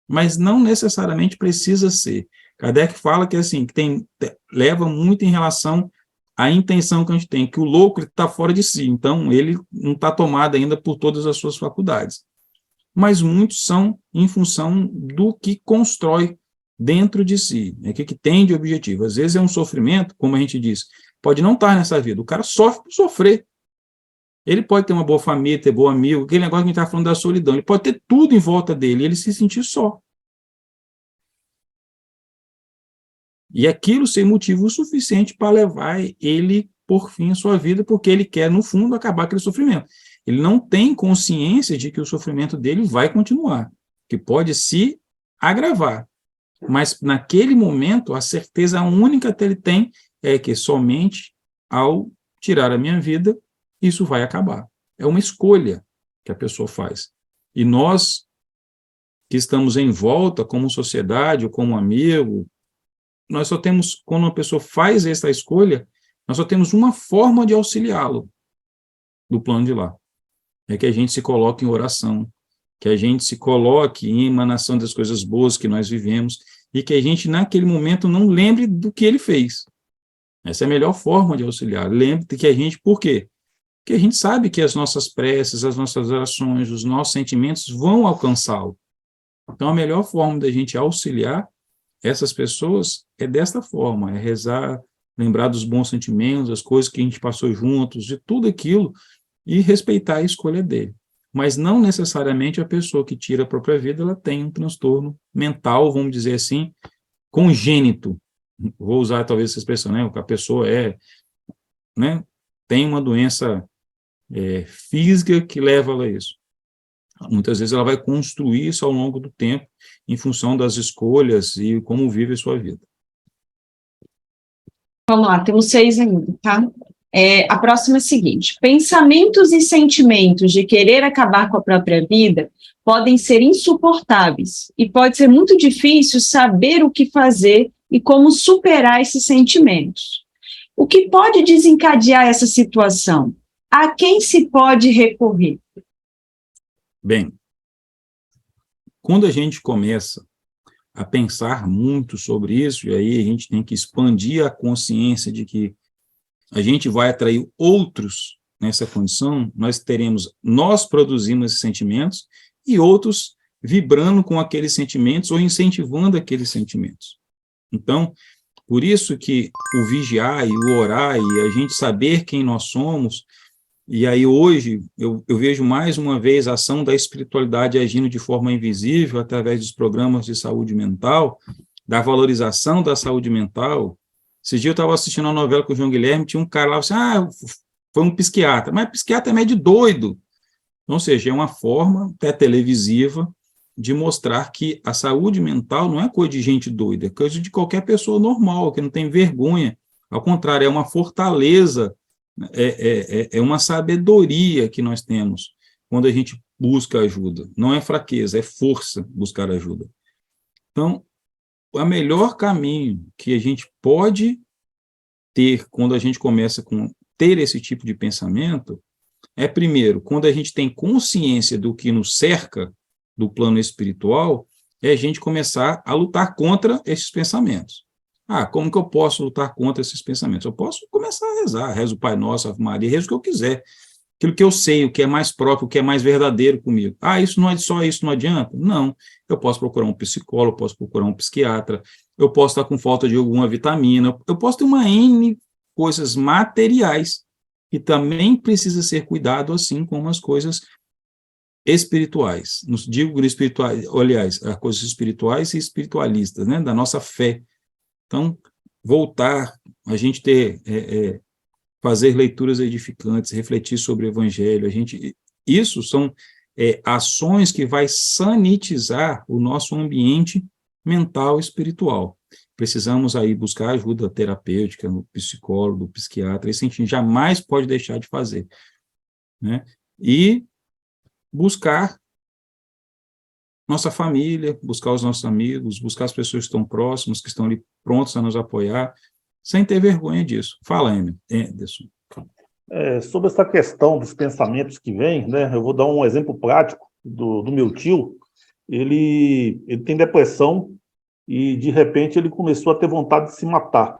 Mas não necessariamente precisa ser. Kardec fala que assim, que leva muito em relação à intenção que a gente tem, que o louco está fora de si, então ele não está tomado ainda por todas as suas faculdades. Mas muitos são em função do que constrói dentro de si, né, que tem de objetivo. Às vezes é um sofrimento, como a gente diz, pode não estar nessa vida, o cara sofre por sofrer. Ele pode ter uma boa família, ter bom amigo, aquele negócio que a gente está falando da solidão, ele pode ter tudo em volta dele, e ele se sentir só. E aquilo ser motivo suficiente para levar ele, por fim, a sua vida, porque ele quer, no fundo, acabar aquele sofrimento. Ele não tem consciência de que o sofrimento dele vai continuar, que pode se agravar. Mas, naquele momento, a certeza única que ele tem é que somente ao tirar a minha vida, isso vai acabar. É uma escolha que a pessoa faz. E nós, que estamos em volta, como sociedade ou como amigo, nós só temos, quando uma pessoa faz essa escolha, nós só temos uma forma de auxiliá-lo do plano de lá. É que a gente se coloque em oração, que a gente se coloque em emanação das coisas boas que nós vivemos, e que a gente, naquele momento, não lembre do que ele fez. Essa é a melhor forma de auxiliar. Lembre que a gente, por quê? Porque a gente sabe que as nossas preces, as nossas orações, os nossos sentimentos vão alcançá-lo. Então, a melhor forma da gente auxiliar essas pessoas é desta forma, é rezar, lembrar dos bons sentimentos, das coisas que a gente passou juntos, de tudo aquilo, e respeitar a escolha dele. Mas não necessariamente a pessoa que tira a própria vida, ela tem um transtorno mental, vamos dizer assim, congênito. Vou usar talvez essa expressão, né? A pessoa tem uma doença física que leva ela a isso. Muitas vezes ela vai construir isso ao longo do tempo, em função das escolhas e como vive a sua vida. Vamos lá, temos 6 ainda, tá? A próxima é a seguinte: pensamentos e sentimentos de querer acabar com a própria vida podem ser insuportáveis e pode ser muito difícil saber o que fazer e como superar esses sentimentos. O que pode desencadear essa situação? A quem se pode recorrer? Bem, quando a gente começa a pensar muito sobre isso, e aí a gente tem que expandir a consciência de que a gente vai atrair outros nessa condição, nós produzimos esses sentimentos e outros vibrando com aqueles sentimentos ou incentivando aqueles sentimentos. Então, por isso que o vigiar e o orar e a gente saber quem nós somos, e aí hoje eu vejo mais uma vez a ação da espiritualidade agindo de forma invisível através dos programas de saúde mental, da valorização da saúde mental. Esse dia eu estava assistindo uma novela com o João Guilherme, tinha um cara lá, assim, foi um psiquiatra, mas psiquiatra é meio de doido. Ou seja, é uma forma até televisiva de mostrar que a saúde mental não é coisa de gente doida, é coisa de qualquer pessoa normal, que não tem vergonha. Ao contrário, é uma fortaleza, é uma sabedoria que nós temos quando a gente busca ajuda. Não é fraqueza, é força buscar ajuda. Então, o melhor caminho que a gente pode ter quando a gente começa a ter esse tipo de pensamento é, primeiro, quando a gente tem consciência do que nos cerca, do plano espiritual, é a gente começar a lutar contra esses pensamentos. Como que eu posso lutar contra esses pensamentos? Eu posso começar a rezar, rezo o Pai Nosso, Ave Maria, rezo o que eu quiser. Aquilo que eu sei, o que é mais próprio, o que é mais verdadeiro comigo. Isso não é só isso, não adianta? Não. Eu posso procurar um psicólogo, posso procurar um psiquiatra, eu posso estar com falta de alguma vitamina, eu posso ter uma N coisas materiais que também precisa ser cuidado, assim como as coisas espirituais. Nos digo espirituais, aliás, as coisas espirituais e espiritualistas, né, da nossa fé. Então, voltar, a gente fazer leituras edificantes, refletir sobre o Evangelho, isso são ações que vai sanitizar o nosso ambiente mental e espiritual. Precisamos aí buscar ajuda terapêutica no psicólogo, psiquiatra, isso a gente jamais pode deixar de fazer, né? E buscar nossa família, buscar os nossos amigos, buscar as pessoas que estão próximas, que estão ali prontos a nos apoiar, sem ter vergonha disso. Fala, Anderson. Sobre essa questão dos pensamentos que vêm, né, eu vou dar um exemplo prático do meu tio. Ele tem depressão e, de repente, ele começou a ter vontade de se matar.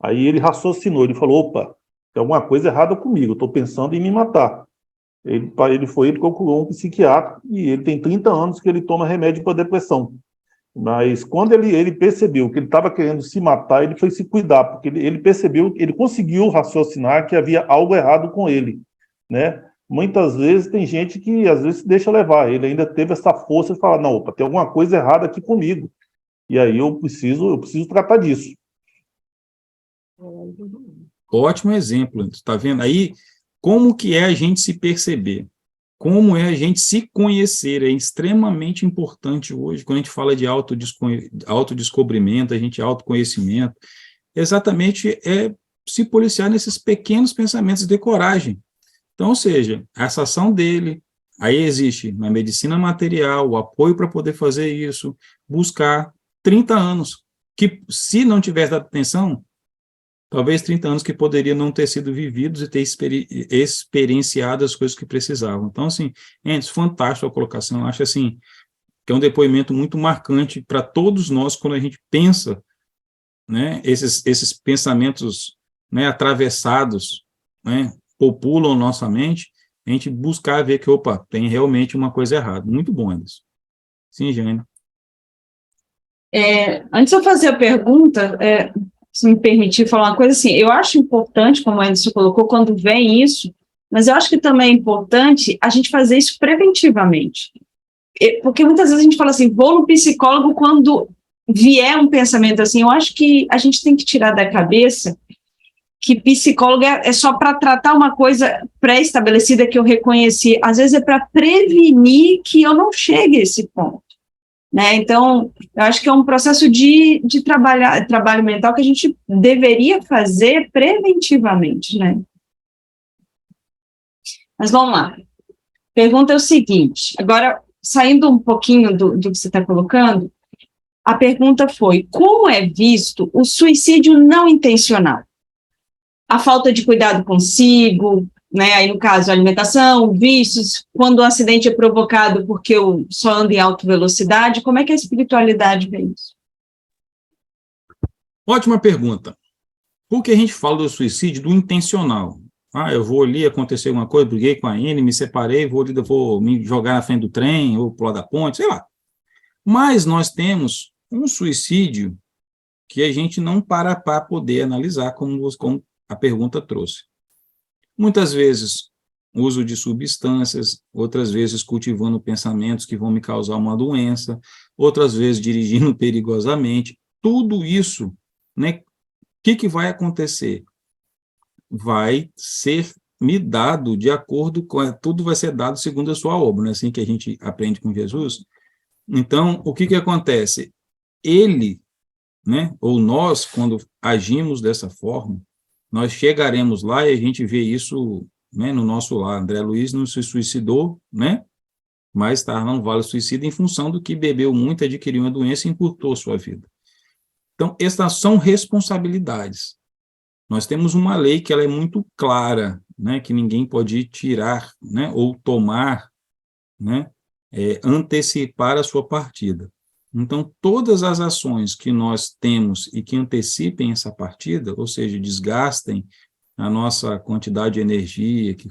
Aí ele raciocinou, ele falou, opa, tem alguma coisa errada comigo, estou pensando em me matar. Ele foi e procurou um psiquiatra, e ele tem 30 anos que ele toma remédio para depressão. Mas quando ele percebeu que ele estava querendo se matar, ele foi se cuidar, porque ele percebeu, ele conseguiu raciocinar que havia algo errado com ele, né? Muitas vezes tem gente que às vezes se deixa levar, ele ainda teve essa força de falar, não, opa, tem alguma coisa errada aqui comigo, e aí eu preciso tratar disso. Ótimo exemplo, está vendo? Aí, como que é a gente se perceber? Como é a gente se conhecer? É extremamente importante hoje, quando a gente fala de autodescobrimento, a gente autoconhecimento, exatamente é se policiar nesses pequenos pensamentos de coragem. Então, ou seja, essa ação dele, aí existe na medicina material, o apoio para poder fazer isso, buscar 30 anos, que se não tivesse dado atenção, talvez 30 anos que poderiam não ter sido vividos e ter experienciado as coisas que precisavam. Então, assim, fantástico a colocação, eu acho assim, que é um depoimento muito marcante para todos nós quando a gente pensa, né, esses pensamentos, né, atravessados, né, populam nossa mente, a gente buscar ver que, opa, tem realmente uma coisa errada. Muito bom, Anderson. Sim, Jane. Antes de eu fazer a pergunta, se me permitir falar uma coisa assim, eu acho importante, como a Anderson colocou, quando vem isso, mas eu acho que também é importante a gente fazer isso preventivamente. Porque muitas vezes a gente fala assim, vou no psicólogo quando vier um pensamento assim, eu acho que a gente tem que tirar da cabeça que psicólogo é só para tratar uma coisa pré-estabelecida que eu reconheci, às vezes é para prevenir que eu não chegue a esse ponto. Né? Então, eu acho que é um processo de trabalho mental que a gente deveria fazer preventivamente, né? Mas vamos lá. Pergunta é o seguinte, agora, saindo um pouquinho do que você está colocando, a pergunta foi, como é visto o suicídio não intencional? A falta de cuidado consigo, né, aí no caso, alimentação, vícios, quando o acidente é provocado porque eu só ando em alta velocidade, como é que a espiritualidade vê isso? Ótima pergunta. Por que a gente fala do suicídio do intencional? Eu vou ali, acontecer alguma coisa, briguei com a N, me separei, vou me jogar na frente do trem, ou pular da ponte, sei lá. Mas nós temos um suicídio que a gente não para poder analisar, como a pergunta trouxe. Muitas vezes, uso de substâncias, outras vezes cultivando pensamentos que vão me causar uma doença, outras vezes dirigindo perigosamente. Tudo isso, né? O que vai acontecer? Vai ser me dado de acordo com... Tudo vai ser dado segundo a sua obra, não é assim que a gente aprende com Jesus? Então, o que acontece? Ele, né, ou nós, quando agimos dessa forma, nós chegaremos lá e a gente vê isso, né, no nosso lar. André Luiz não se suicidou, né, mas está no vale suicida em função do que bebeu muito, adquiriu uma doença e encurtou sua vida. Então, essas são responsabilidades. Nós temos uma lei que ela é muito clara, né, que ninguém pode tirar, né, ou tomar, né, antecipar a sua partida. Então, todas as ações que nós temos e que antecipem essa partida, ou seja, desgastem a nossa quantidade de energia, que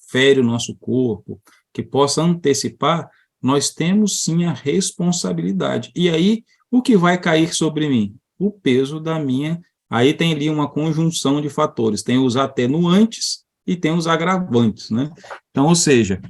fere o nosso corpo, que possa antecipar, nós temos sim a responsabilidade. E aí, o que vai cair sobre mim? O peso da minha... Aí tem ali uma conjunção de fatores, tem os atenuantes e tem os agravantes, né? Então, ou seja...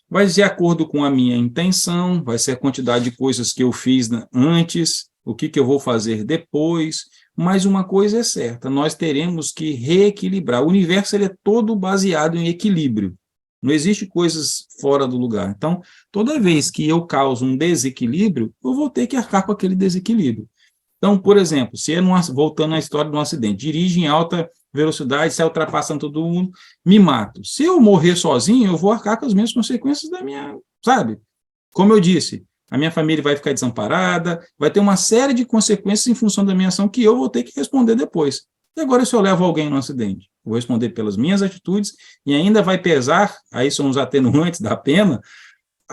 vai de acordo com a minha intenção, vai ser a quantidade de coisas que eu fiz antes, o que eu vou fazer depois, mas uma coisa é certa, nós teremos que reequilibrar. O universo ele é todo baseado em equilíbrio, Não existe coisas fora do lugar. Então, toda vez que eu causo um desequilíbrio, eu vou ter que arcar com aquele desequilíbrio. Então, por exemplo, se voltando à história de um acidente, dirige em alta velocidade, sai ultrapassando todo mundo, me mato. Se eu morrer sozinho, eu vou arcar com as mesmas consequências da minha, sabe? Como eu disse, a minha família vai ficar desamparada, vai ter uma série de consequências em função da minha ação que eu vou ter que responder depois. E agora, se eu levo alguém no acidente? Eu vou responder pelas minhas atitudes e ainda vai pesar, aí são os atenuantes da pena,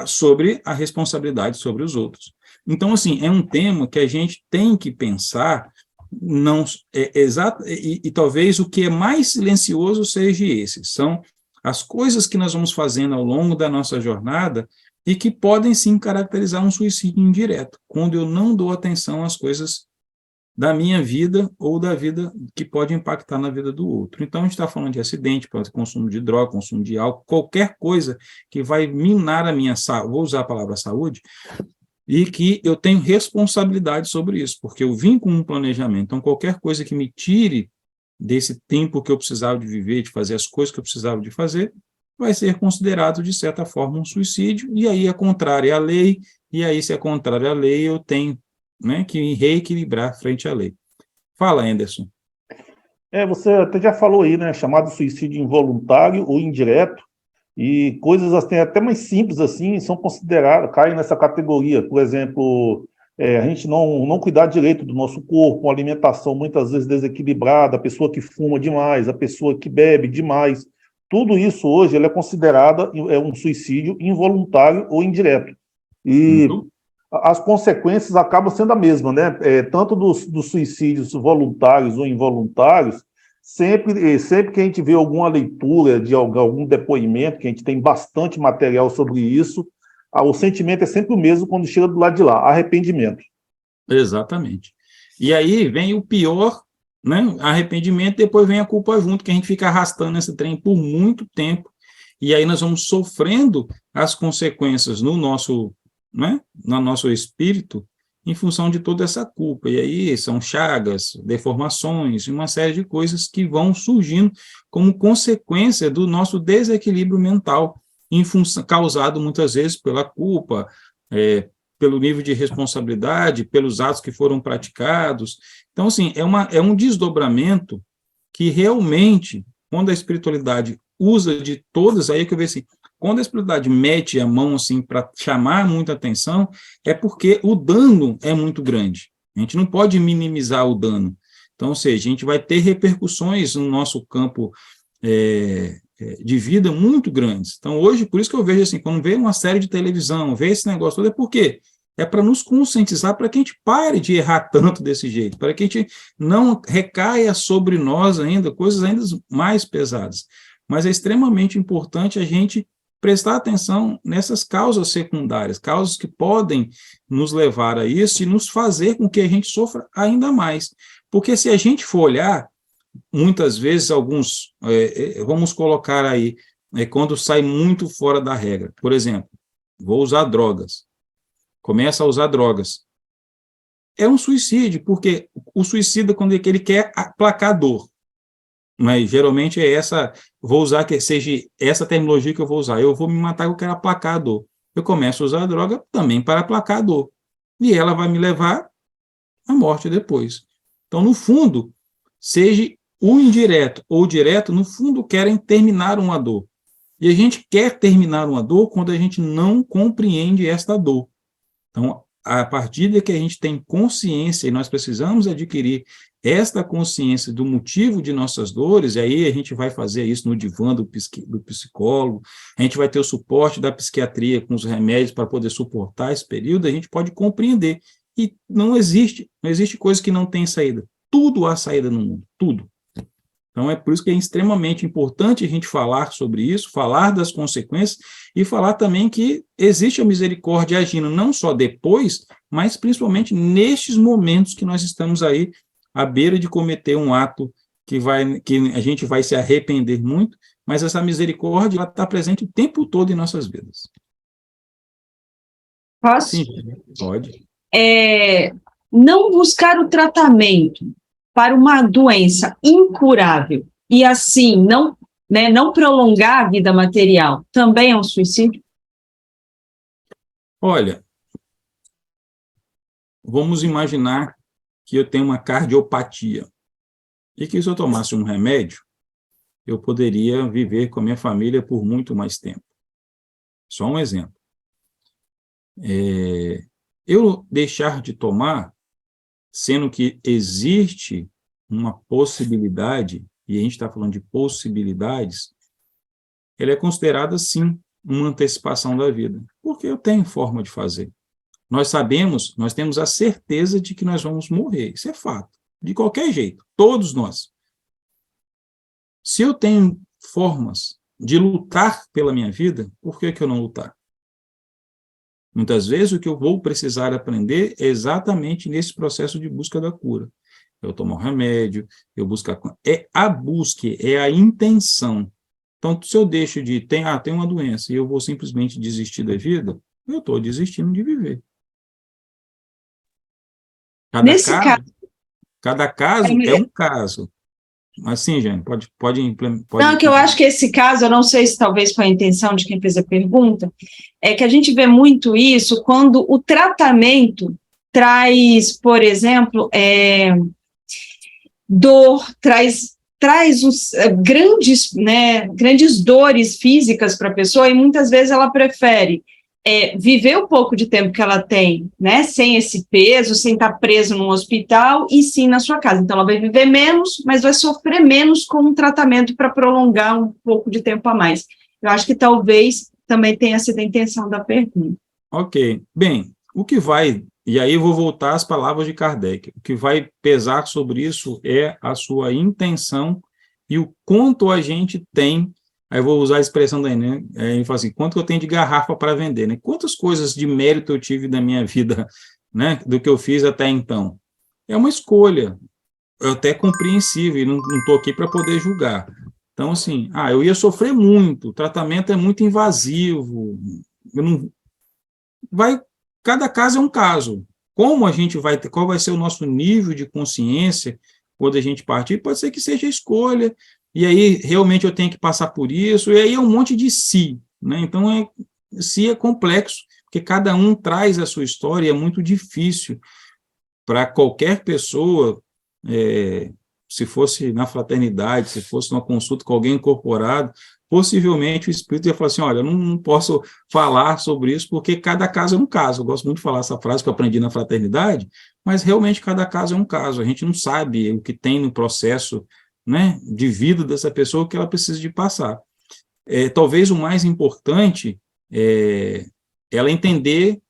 sobre a responsabilidade sobre os outros. Então, assim, é um tema que a gente tem que pensar, não exato, e talvez o que é mais silencioso seja esse, são as coisas que nós vamos fazendo ao longo da nossa jornada e que podem, sim, caracterizar um suicídio indireto, quando eu não dou atenção às coisas da minha vida ou da vida que pode impactar na vida do outro. Então, a gente está falando de acidente, consumo de droga, consumo de álcool, qualquer coisa que vai minar a minha saúde, vou usar a palavra saúde, e que eu tenho responsabilidade sobre isso, porque eu vim com um planejamento. Então, qualquer coisa que me tire desse tempo que eu precisava de viver, de fazer as coisas que eu precisava de fazer, vai ser considerado, de certa forma, um suicídio, e aí é contrário à lei, e aí, se é contrário à lei, eu tenho, né, que reequilibrar frente à lei. Fala, Anderson. Você até já falou aí, né, chamado suicídio involuntário ou indireto, e coisas assim, até mais simples assim, são consideradas, caem nessa categoria. Por exemplo, a gente não cuidar direito do nosso corpo, uma alimentação muitas vezes desequilibrada, a pessoa que fuma demais, a pessoa que bebe demais, tudo isso hoje ele é considerado um suicídio involuntário ou indireto. E as consequências acabam sendo a mesma, né? Tanto dos suicídios voluntários ou involuntários, sempre que a gente vê alguma leitura de algum depoimento, que a gente tem bastante material sobre isso, o sentimento é sempre o mesmo quando chega do lado de lá, arrependimento. Exatamente. E aí vem o pior, né? Arrependimento, depois vem a culpa junto, que a gente fica arrastando esse trem por muito tempo, e aí nós vamos sofrendo as consequências no nosso, né, no nosso espírito, em função de toda essa culpa. E aí são chagas, deformações, uma série de coisas que vão surgindo como consequência do nosso desequilíbrio mental, causado muitas vezes pela culpa, pelo nível de responsabilidade, pelos atos que foram praticados. Então, assim, é um desdobramento que realmente, quando a espiritualidade usa de todas, aí é que eu vejo assim, quando a espiritualidade mete a mão assim para chamar muita atenção, é porque o dano é muito grande. A gente não pode minimizar o dano. Então, ou seja, a gente vai ter repercussões no nosso campo de vida muito grandes. Então, hoje, por isso que eu vejo assim, quando vê uma série de televisão, vê esse negócio todo, é por quê? É para nos conscientizar, para que a gente pare de errar tanto desse jeito, para que a gente não recaia sobre nós ainda coisas ainda mais pesadas. Mas é extremamente importante a gente prestar atenção nessas causas secundárias, causas que podem nos levar a isso e nos fazer com que a gente sofra ainda mais. Porque se a gente for olhar, muitas vezes vamos colocar aí, quando sai muito fora da regra. Por exemplo, vou usar drogas. Começa a usar drogas. É um suicídio, porque o suicida, quando ele quer aplacar a dor, mas geralmente vou usar que seja essa terminologia que eu vou usar, eu vou me matar, eu quero aplacar a dor. Eu começo a usar a droga também para aplacar a dor, e ela vai me levar à morte depois. Então, no fundo, seja o indireto ou o direto, no fundo, querem terminar uma dor. E a gente quer terminar uma dor quando a gente não compreende esta dor. Então, a partir de que a gente tem consciência, e nós precisamos adquirir esta consciência do motivo de nossas dores, e aí a gente vai fazer isso no divã do psicólogo, a gente vai ter o suporte da psiquiatria com os remédios para poder suportar esse período, a gente pode compreender. E não existe coisa que não tem saída. Tudo há saída no mundo, tudo. Então, é por isso que é extremamente importante a gente falar sobre isso, falar das consequências e falar também que existe a misericórdia agindo não só depois, mas principalmente nestes momentos que nós estamos aí à beira de cometer um ato que a gente vai se arrepender muito, mas essa misericórdia está presente o tempo todo em nossas vidas. Posso? Sim, pode. Não buscar o tratamento para uma doença incurável e assim não né, não prolongar a vida material, também é um suicídio? Olha, vamos imaginar que eu tenho uma cardiopatia e que se eu tomasse um remédio, eu poderia viver com a minha família por muito mais tempo. Só um exemplo. Eu deixar de tomar, sendo que existe uma possibilidade, e a gente está falando de possibilidades, ela é considerada, sim, uma antecipação da vida, porque eu tenho forma de fazer. Nós sabemos, nós temos a certeza de que nós vamos morrer, isso é fato, de qualquer jeito, todos nós. Se eu tenho formas de lutar pela minha vida, por que eu não lutar? Muitas vezes o que eu vou precisar aprender é exatamente nesse processo de busca da cura. Eu tomo um remédio, eu busco é a busca, é a intenção. Então, se eu deixo de tem uma doença e eu vou simplesmente desistir da vida, eu estou desistindo de viver. Cada caso é um caso. Mas sim, Jane, pode não, que eu acho que esse caso, eu não sei se talvez foi a intenção de quem fez a pergunta, é que a gente vê muito isso quando o tratamento traz, por exemplo, dor, traz grandes dores físicas para a pessoa, e muitas vezes ela prefere viver o pouco de tempo que ela tem, né, sem esse peso, sem estar preso num hospital, e sim na sua casa. Então, ela vai viver menos, mas vai sofrer menos com um tratamento para prolongar um pouco de tempo a mais. Eu acho que talvez também tenha sido a intenção da pergunta. Ok. Bem, o que vai, e aí eu vou voltar às palavras de Kardec, o que vai pesar sobre isso é a sua intenção e o quanto a gente tem. Aí eu vou usar a expressão daí, né? Ele fala assim, quanto eu tenho de garrafa para vender, né? Quantas coisas de mérito eu tive na minha vida, né? Do que eu fiz até então. É uma escolha, até compreensível, e não estou aqui para poder julgar. Então, assim, eu ia sofrer muito, o tratamento é muito invasivo, cada caso é um caso. Como a gente vai ter, qual vai ser o nosso nível de consciência quando a gente partir? Pode ser que seja a escolha, e aí realmente eu tenho que passar por isso, e aí é um monte de si, né? Então, si é complexo, porque cada um traz a sua história, e é muito difícil para qualquer pessoa, se fosse na fraternidade, se fosse numa consulta com alguém incorporado, possivelmente o espírito ia falar assim, olha, eu não posso falar sobre isso, porque cada caso é um caso. Eu gosto muito de falar essa frase que eu aprendi na fraternidade, mas realmente cada caso é um caso. A gente não sabe o que tem no processo, né, de vida dessa pessoa, o que ela precisa de passar. Talvez o mais importante é ela entender,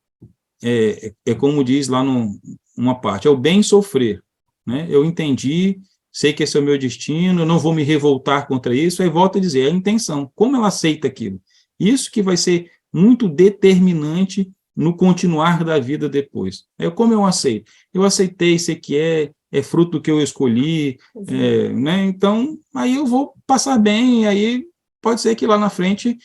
como diz lá numa parte, é o bem sofrer, né? Eu entendi, sei que esse é o meu destino, eu não vou me revoltar contra isso, aí volto a dizer, a intenção, como ela aceita aquilo. Isso que vai ser muito determinante no continuar da vida depois. Como eu aceito. Eu aceitei, sei que é fruto do que eu escolhi, né? Então, aí eu vou passar bem, e aí pode ser que lá na frente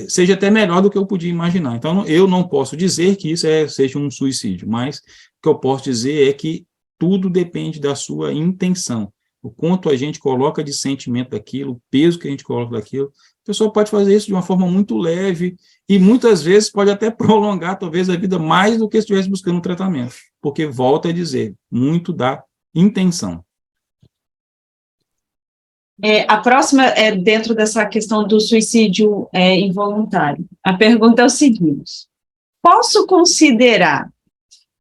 seja até melhor do que eu podia imaginar. Então, eu não posso dizer que isso seja um suicídio, mas o que eu posso dizer é que tudo depende da sua intenção, o quanto a gente coloca de sentimento daquilo, o peso que a gente coloca daquilo. A pessoa pode fazer isso de uma forma muito leve e muitas vezes pode até prolongar, talvez, a vida mais do que se estivesse buscando um tratamento, porque, volto a dizer, muito da intenção. A próxima é dentro dessa questão do suicídio involuntário. A pergunta é o seguinte: posso considerar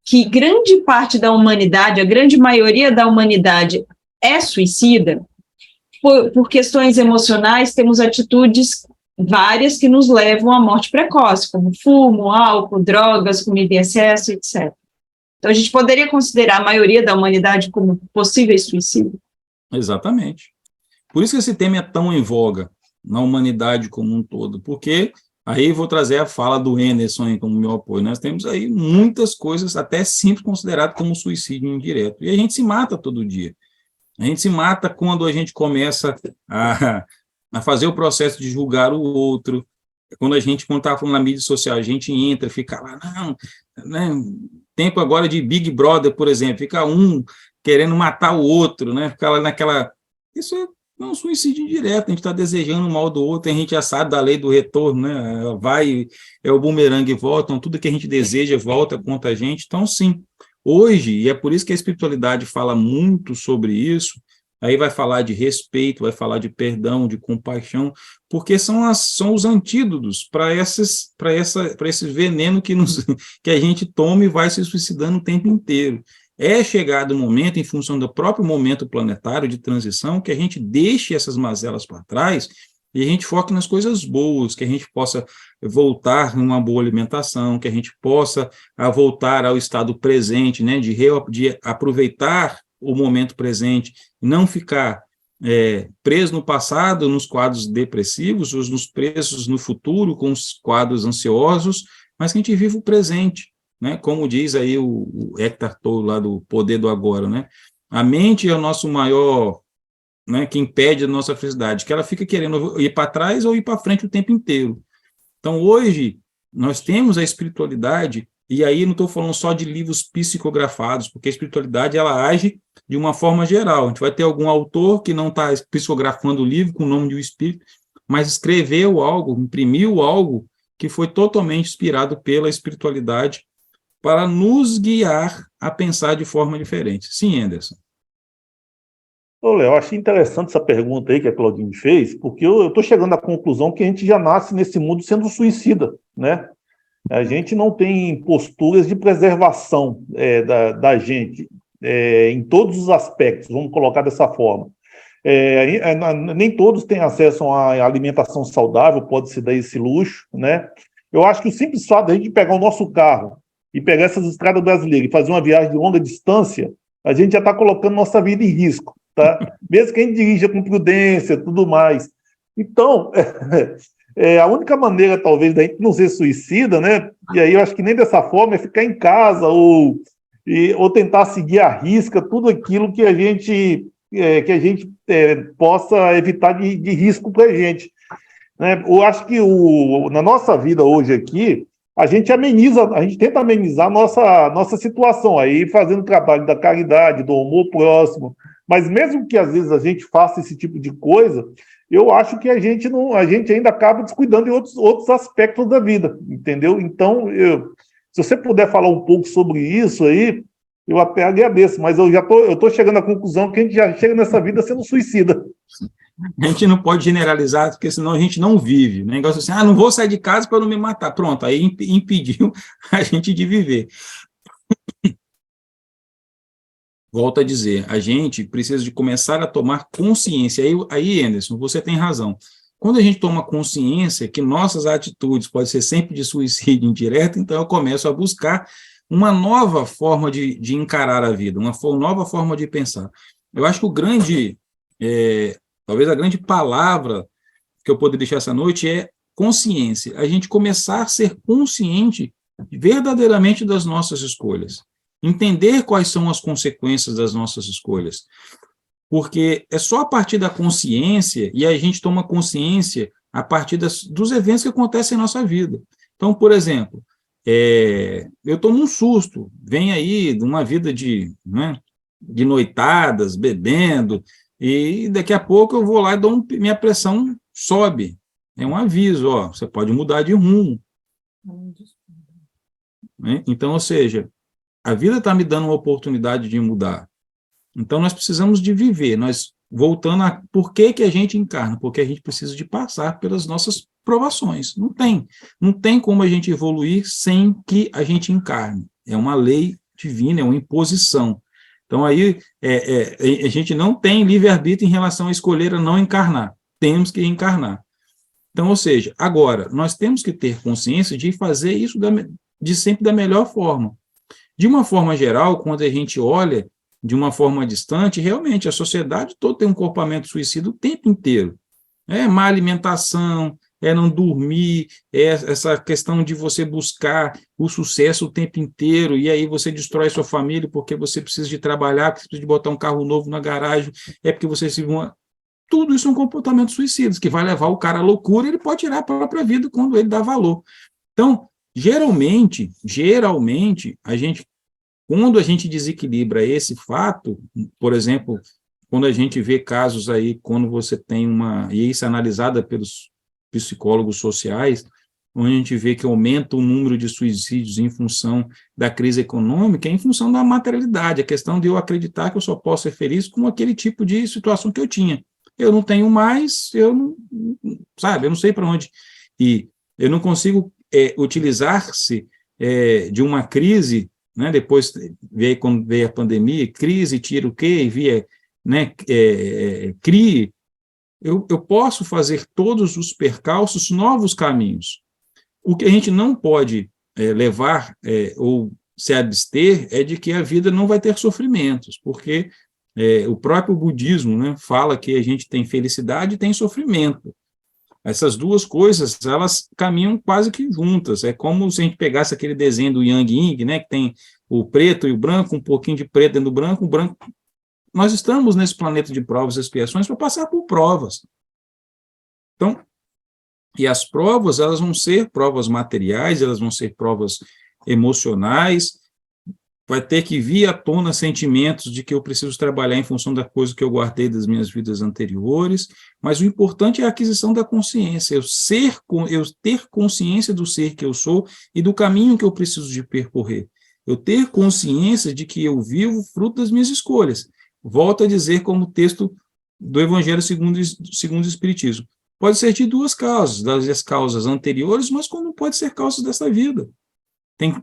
que grande parte da humanidade, a grande maioria da humanidade é suicida? Por questões emocionais, temos atitudes várias que nos levam à morte precoce, como fumo, álcool, drogas, comida em excesso, etc. Então, a gente poderia considerar a maioria da humanidade como possíveis suicídios? Exatamente. Por isso que esse tema é tão em voga na humanidade como um todo, porque aí vou trazer a fala do Anderson como meu apoio. Nós temos aí muitas coisas, até simples, consideradas como suicídio indireto. E a gente se mata todo dia. A gente se mata quando a gente começa a fazer o processo de julgar o outro. Quando está falando na mídia social, a gente entra, fica lá, não, né? Tempo agora de Big Brother, por exemplo, fica um querendo matar o outro, né? Fica lá naquela... Isso é um suicídio indireto, a gente está desejando o mal do outro, a gente já sabe da lei do retorno, né? Vai, é o bumerangue e volta, então tudo que a gente deseja volta contra a gente. Então, sim, hoje, e é por isso que a espiritualidade fala muito sobre isso, aí vai falar de respeito, vai falar de perdão, de compaixão, porque são os antídotos para esse veneno que a gente toma e vai se suicidando o tempo inteiro. É chegado o momento, em função do próprio momento planetário de transição, que a gente deixe essas mazelas para trás e a gente foque nas coisas boas, que a gente possa voltar a uma boa alimentação, que a gente possa voltar ao estado presente, né, de aproveitar o momento presente, não ficar preso no passado, nos quadros depressivos, ou nos presos no futuro, com os quadros ansiosos, mas que a gente viva o presente. Né? Como diz aí o Eckhart Tolle, lá do Poder do Agora, né? A mente é o nosso maior, né, que impede a nossa felicidade, que ela fica querendo ir para trás ou ir para frente o tempo inteiro. Então, hoje, nós temos a espiritualidade, e aí não estou falando só de livros psicografados, porque a espiritualidade ela age de uma forma geral. A gente vai ter algum autor que não está psicografando o livro com o nome de um espírito, mas escreveu algo, imprimiu algo que foi totalmente inspirado pela espiritualidade, para nos guiar a pensar de forma diferente. Sim, Anderson. Ô, Léo, eu achei interessante essa pergunta aí que a Claudine fez, porque eu estou chegando à conclusão que a gente já nasce nesse mundo sendo suicida, né? A gente não tem posturas de preservação da gente em todos os aspectos, vamos colocar dessa forma. Nem todos têm acesso a uma alimentação saudável, pode se dar esse luxo, né? Eu acho que o simples fato de a gente pegar o nosso carro e pegar essas estradas brasileiras e fazer uma viagem de longa distância, a gente já está colocando nossa vida em risco, tá? Mesmo que a gente dirija com prudência, tudo mais. Então, a única maneira, talvez, da gente não ser suicida, né? E aí eu acho que nem dessa forma, é ficar em casa ou tentar seguir à risca tudo aquilo que a gente possa evitar de risco para a gente. Né? Eu acho que na nossa vida hoje aqui, a gente tenta amenizar a nossa situação aí, fazendo trabalho da caridade, do amor próximo, mas mesmo que às vezes a gente faça esse tipo de coisa, eu acho que a gente ainda acaba descuidando de outros aspectos da vida, entendeu? Então, se você puder falar um pouco sobre isso aí, eu até agradeço, mas eu estou chegando à conclusão que a gente já chega nessa vida sendo suicida. A gente não pode generalizar, porque senão a gente não vive. O negócio assim, não vou sair de casa para não me matar. Pronto, aí impediu a gente de viver. Volto a dizer, a gente precisa de começar a tomar consciência. Aí, Anderson, você tem razão. Quando a gente toma consciência que nossas atitudes podem ser sempre de suicídio indireto, então eu começo a buscar uma nova forma de encarar a vida, uma nova forma de pensar. Eu acho que talvez a grande palavra que eu poderia deixar essa noite é consciência. A gente começar a ser consciente verdadeiramente das nossas escolhas. Entender quais são as consequências das nossas escolhas. Porque é só a partir da consciência, e a gente toma consciência a partir dos eventos que acontecem em nossa vida. Então, por exemplo, eu tomo um susto, vem aí de uma vida de noitadas, bebendo, e daqui a pouco eu vou lá e minha pressão sobe. É um aviso, você pode mudar de rumo. Né? Então, ou seja, a vida está me dando uma oportunidade de mudar. Então, nós precisamos de viver. Nós, voltando a por que a gente encarna? Porque a gente precisa de passar pelas nossas provações. Não tem como a gente evoluir sem que a gente encarne. É uma lei divina, é uma imposição. Então, aí, a gente não tem livre-arbítrio em relação a escolher a não encarnar. Temos que encarnar. Então, ou seja, agora, nós temos que ter consciência de fazer isso de sempre da melhor forma. De uma forma geral, quando a gente olha de uma forma distante, realmente, a sociedade toda tem um comportamento suicida o tempo inteiro. Má alimentação, não dormir, essa questão de você buscar o sucesso o tempo inteiro, e aí você destrói sua família porque você precisa de trabalhar, porque você precisa de botar um carro novo na garagem, porque você se... Tudo isso é um comportamento suicida, que vai levar o cara à loucura, e ele pode tirar a própria vida quando ele dá valor. Então, geralmente, quando a gente desequilibra esse fato, por exemplo, quando a gente vê casos aí, quando você tem e isso é analisada pelos psicólogos sociais, onde a gente vê que aumenta o número de suicídios em função da crise econômica, em função da materialidade, a questão de eu acreditar que eu só posso ser feliz com aquele tipo de situação que eu tinha. Eu não tenho mais, eu não, sabe, eu não sei para onde ir. Eu não consigo utilizar-se de uma crise, né, depois quando veio a pandemia, crise, tira o quê, via, né, crie, eu posso fazer todos os percalços, novos caminhos. O que a gente não pode levar ou se abster é de que a vida não vai ter sofrimentos, porque o próprio budismo, né, fala que a gente tem felicidade e tem sofrimento. Essas duas coisas, elas caminham quase que juntas. É como se a gente pegasse aquele desenho do Yang Ying, né, que tem o preto e o branco, um pouquinho de preto dentro do branco, o branco. Nós estamos nesse planeta de provas e expiações para passar por provas. Então, e as provas, elas vão ser provas materiais, elas vão ser provas emocionais, vai ter que vir à tona sentimentos de que eu preciso trabalhar em função da coisa que eu guardei das minhas vidas anteriores, mas o importante é a aquisição da consciência, eu ter consciência do ser que eu sou e do caminho que eu preciso de percorrer. Eu ter consciência de que eu vivo fruto das minhas escolhas. Volto a dizer como texto do Evangelho segundo o Espiritismo. Pode ser de duas causas, das causas anteriores, mas como pode ser causas dessa vida. Tem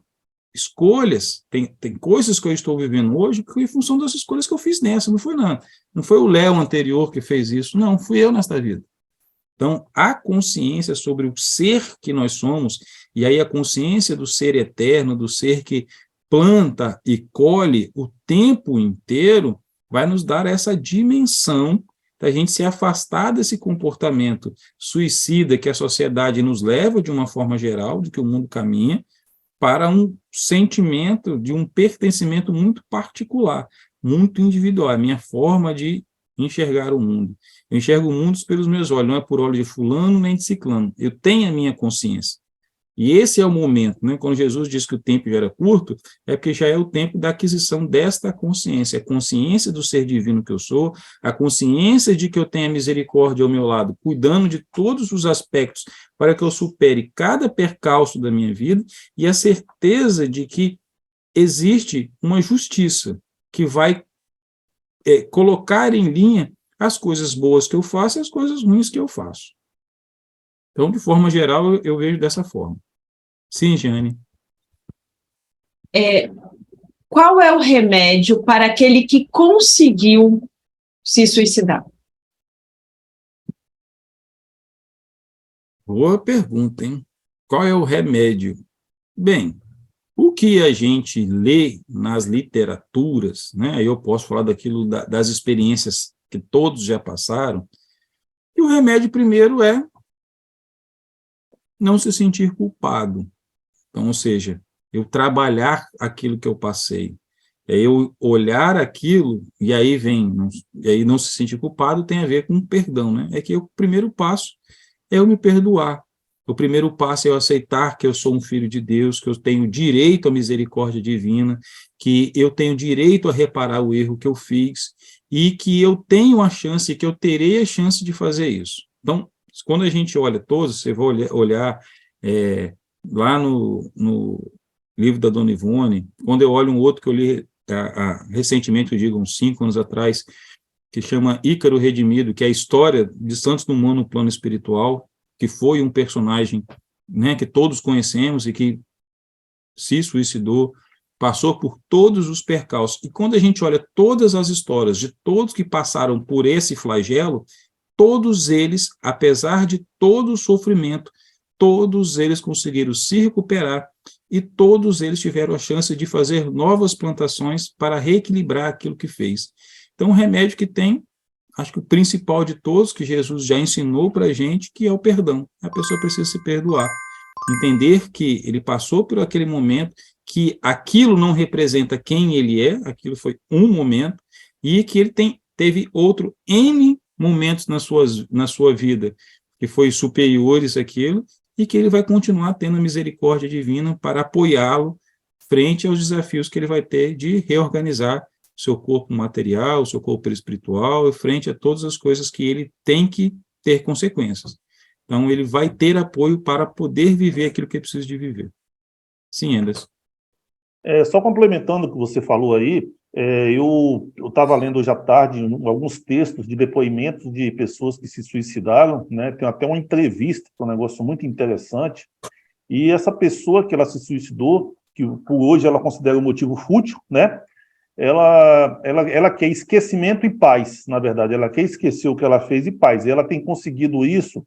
escolhas, tem coisas que eu estou vivendo hoje que foi em função das escolhas que eu fiz nessa, não foi o Léo anterior que fez isso, não, fui eu nesta vida. Então, a consciência sobre o ser que nós somos, e aí a consciência do ser eterno, do ser que planta e colhe o tempo inteiro, vai nos dar essa dimensão da gente se afastar desse comportamento suicida que a sociedade nos leva de uma forma geral, de que o mundo caminha, para um sentimento de um pertencimento muito particular, muito individual, a minha forma de enxergar o mundo. Eu enxergo o mundo pelos meus olhos, não é por olho de fulano nem de ciclano. Eu tenho a minha consciência. E esse é o momento, né? Quando Jesus diz que o tempo já era curto, é porque já é o tempo da aquisição desta consciência, a consciência do ser divino que eu sou, a consciência de que eu tenho a misericórdia ao meu lado, cuidando de todos os aspectos para que eu supere cada percalço da minha vida, e a certeza de que existe uma justiça que vai colocar em linha as coisas boas que eu faço e as coisas ruins que eu faço. Então, de forma geral, eu vejo dessa forma. Sim, Jane. Qual é o remédio para aquele que conseguiu se suicidar? Boa pergunta, hein? Qual é o remédio? Bem, o que a gente lê nas literaturas, né? Eu posso falar daquilo das experiências que todos já passaram, e o remédio primeiro é não se sentir culpado. Então, ou seja, eu trabalhar aquilo que eu passei, eu olhar aquilo, e aí não se sentir culpado tem a ver com perdão, né? É que o primeiro passo é eu me perdoar. O primeiro passo é eu aceitar que eu sou um filho de Deus, que eu tenho direito à misericórdia divina, que eu tenho direito a reparar o erro que eu fiz, e que eu tenho a chance, que eu terei a chance de fazer isso. Então, quando a gente olha todos, você vai olhar lá no livro da Dona Ivone, quando eu olho um outro que eu li recentemente, eu digo uns 5 anos atrás, que chama Ícaro Redimido, que é a história de Santos Dumont no plano espiritual, que foi um personagem, né, que todos conhecemos e que se suicidou, passou por todos os percalços. E quando a gente olha todas as histórias de todos que passaram por esse flagelo, todos eles, apesar de todo o sofrimento, todos eles conseguiram se recuperar e todos eles tiveram a chance de fazer novas plantações para reequilibrar aquilo que fez. Então, o remédio que tem, acho que o principal de todos, que Jesus já ensinou para a gente, que é o perdão. A pessoa precisa se perdoar. Entender que ele passou por aquele momento, que aquilo não representa quem ele é, aquilo foi um momento, e que ele teve outro N momentos na sua vida que foi superiores àquilo, e que ele vai continuar tendo a misericórdia divina para apoiá-lo frente aos desafios que ele vai ter de reorganizar seu corpo material, seu corpo espiritual, e frente a todas as coisas que ele tem que ter consequências. Então, ele vai ter apoio para poder viver aquilo que ele precisa de viver. Sim, Anderson. Só complementando o que você falou aí, eu estava lendo hoje à tarde alguns textos de depoimentos de pessoas que se suicidaram, né? Tem até uma entrevista, que é um negócio muito interessante, e essa pessoa que ela se suicidou, que por hoje ela considera um motivo fútil, né? Ela quer esquecimento e paz, na verdade, ela quer esquecer o que ela fez e paz, e ela tem conseguido isso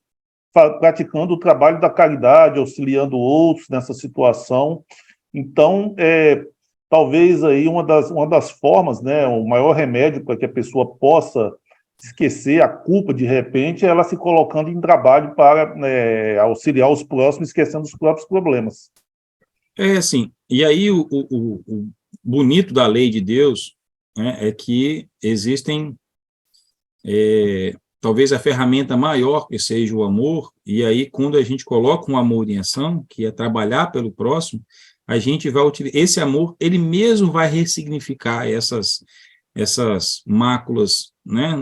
praticando o trabalho da caridade, auxiliando outros nessa situação. Então, talvez aí uma das formas, né, o maior remédio para que a pessoa possa esquecer a culpa de repente é ela se colocando em trabalho para auxiliar os próximos, esquecendo os próprios problemas. Assim, e aí o bonito da lei de Deus, né, é que existem, talvez a ferramenta maior que seja o amor, e aí quando a gente coloca um amor em ação, que é trabalhar pelo próximo, a gente vai utilizar, esse amor, ele mesmo vai ressignificar essas máculas, né,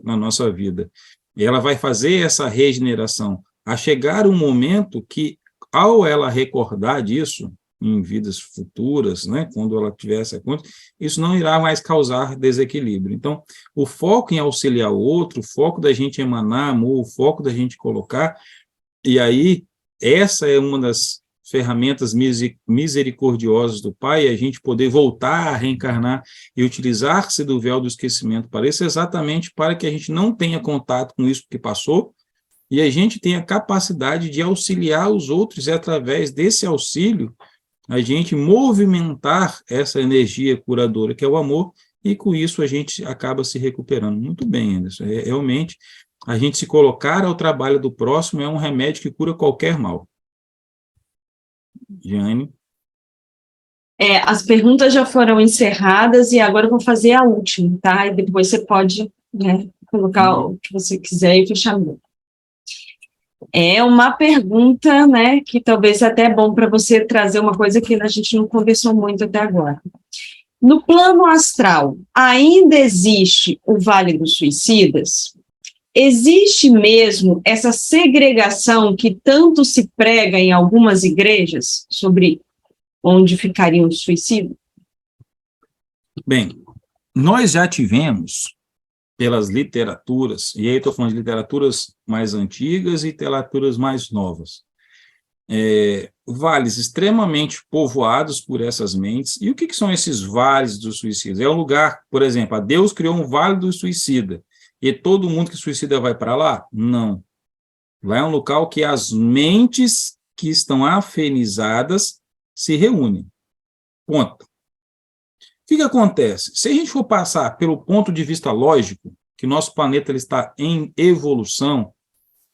na nossa vida. E ela vai fazer essa regeneração, a chegar um momento que, ao ela recordar disso, em vidas futuras, né, quando ela tiver essa conta, isso não irá mais causar desequilíbrio. Então, o foco em auxiliar o outro, o foco da gente emanar amor, o foco da gente colocar, e aí, essa é uma das ferramentas misericordiosas do Pai, a gente poder voltar a reencarnar e utilizar-se do véu do esquecimento para isso, exatamente para que a gente não tenha contato com isso que passou, e a gente tenha a capacidade de auxiliar os outros, e através desse auxílio, a gente movimentar essa energia curadora, que é o amor, e com isso a gente acaba se recuperando. Muito bem, Anderson. Realmente, a gente se colocar ao trabalho do próximo é um remédio que cura qualquer mal. Jane? As perguntas já foram encerradas e agora eu vou fazer a última, tá? E depois você pode, né, colocar o que você quiser e fechar o. É uma pergunta, né, que talvez até é bom para você trazer uma coisa que a gente não conversou muito até agora. No plano astral, ainda existe o Vale dos Suicidas? Existe mesmo essa segregação que tanto se prega em algumas igrejas sobre onde ficariam os suicidas? Bem, nós já tivemos, pelas literaturas, e aí estou falando de literaturas mais antigas e literaturas mais novas, vales extremamente povoados por essas mentes. E o que são esses vales dos suicidas? É um lugar, por exemplo, Deus criou um vale do suicida, e todo mundo que suicida vai para lá? Não. Lá é um local que as mentes que estão afinizadas se reúnem. Ponto. O que acontece? Se a gente for passar pelo ponto de vista lógico, que nosso planeta ele está em evolução,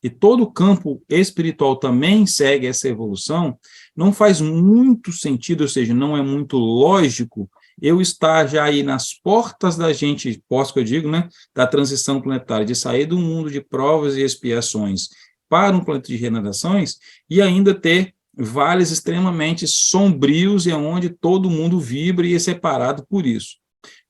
e todo o campo espiritual também segue essa evolução, não faz muito sentido, ou seja, não é muito lógico eu estar já aí nas portas da gente, posso que eu digo, né, da transição planetária, de sair do mundo de provas e expiações para um planeta de regenerações, e ainda ter vales extremamente sombrios e onde todo mundo vibra e é separado por isso.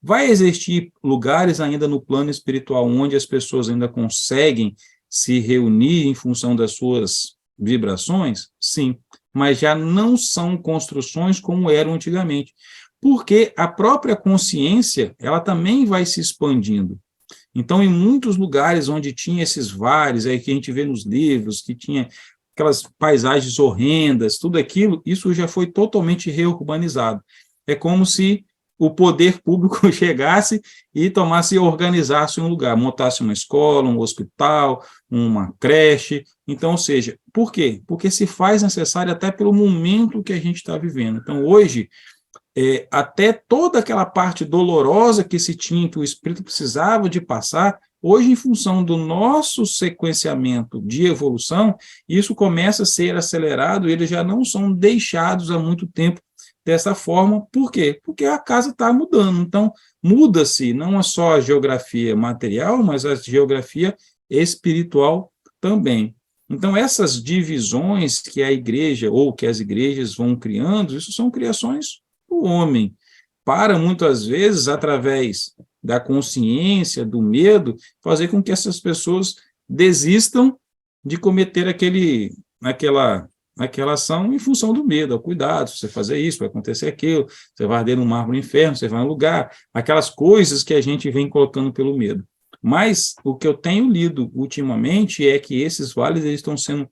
Vai existir lugares ainda no plano espiritual onde as pessoas ainda conseguem se reunir em função das suas vibrações? Sim, mas já não são construções como eram antigamente, porque a própria consciência, ela também vai se expandindo. Então, em muitos lugares onde tinha esses vales, aí que a gente vê nos livros, que tinha aquelas paisagens horrendas, tudo aquilo, isso já foi totalmente reurbanizado. É como se o poder público chegasse e organizasse um lugar, montasse uma escola, um hospital, uma creche. Então, ou seja, por quê? Porque se faz necessário até pelo momento que a gente está vivendo. Então, hoje, até toda aquela parte dolorosa que se tinha, que o espírito precisava de passar, hoje, em função do nosso sequenciamento de evolução, isso começa a ser acelerado, eles já não são deixados há muito tempo dessa forma. Por quê? Porque a casa está mudando. Então, muda-se não só a geografia material, mas a geografia espiritual também. Então, essas divisões que a igreja ou que as igrejas vão criando, isso são criações do homem, para, muitas vezes, através da consciência, do medo, fazer com que essas pessoas desistam de cometer aquela ação em função do medo. Cuidado, se você fazer isso, vai acontecer aquilo, você vai arder no mar no inferno, você vai em um lugar, aquelas coisas que a gente vem colocando pelo medo. Mas o que eu tenho lido ultimamente é que esses vales eles estão sendo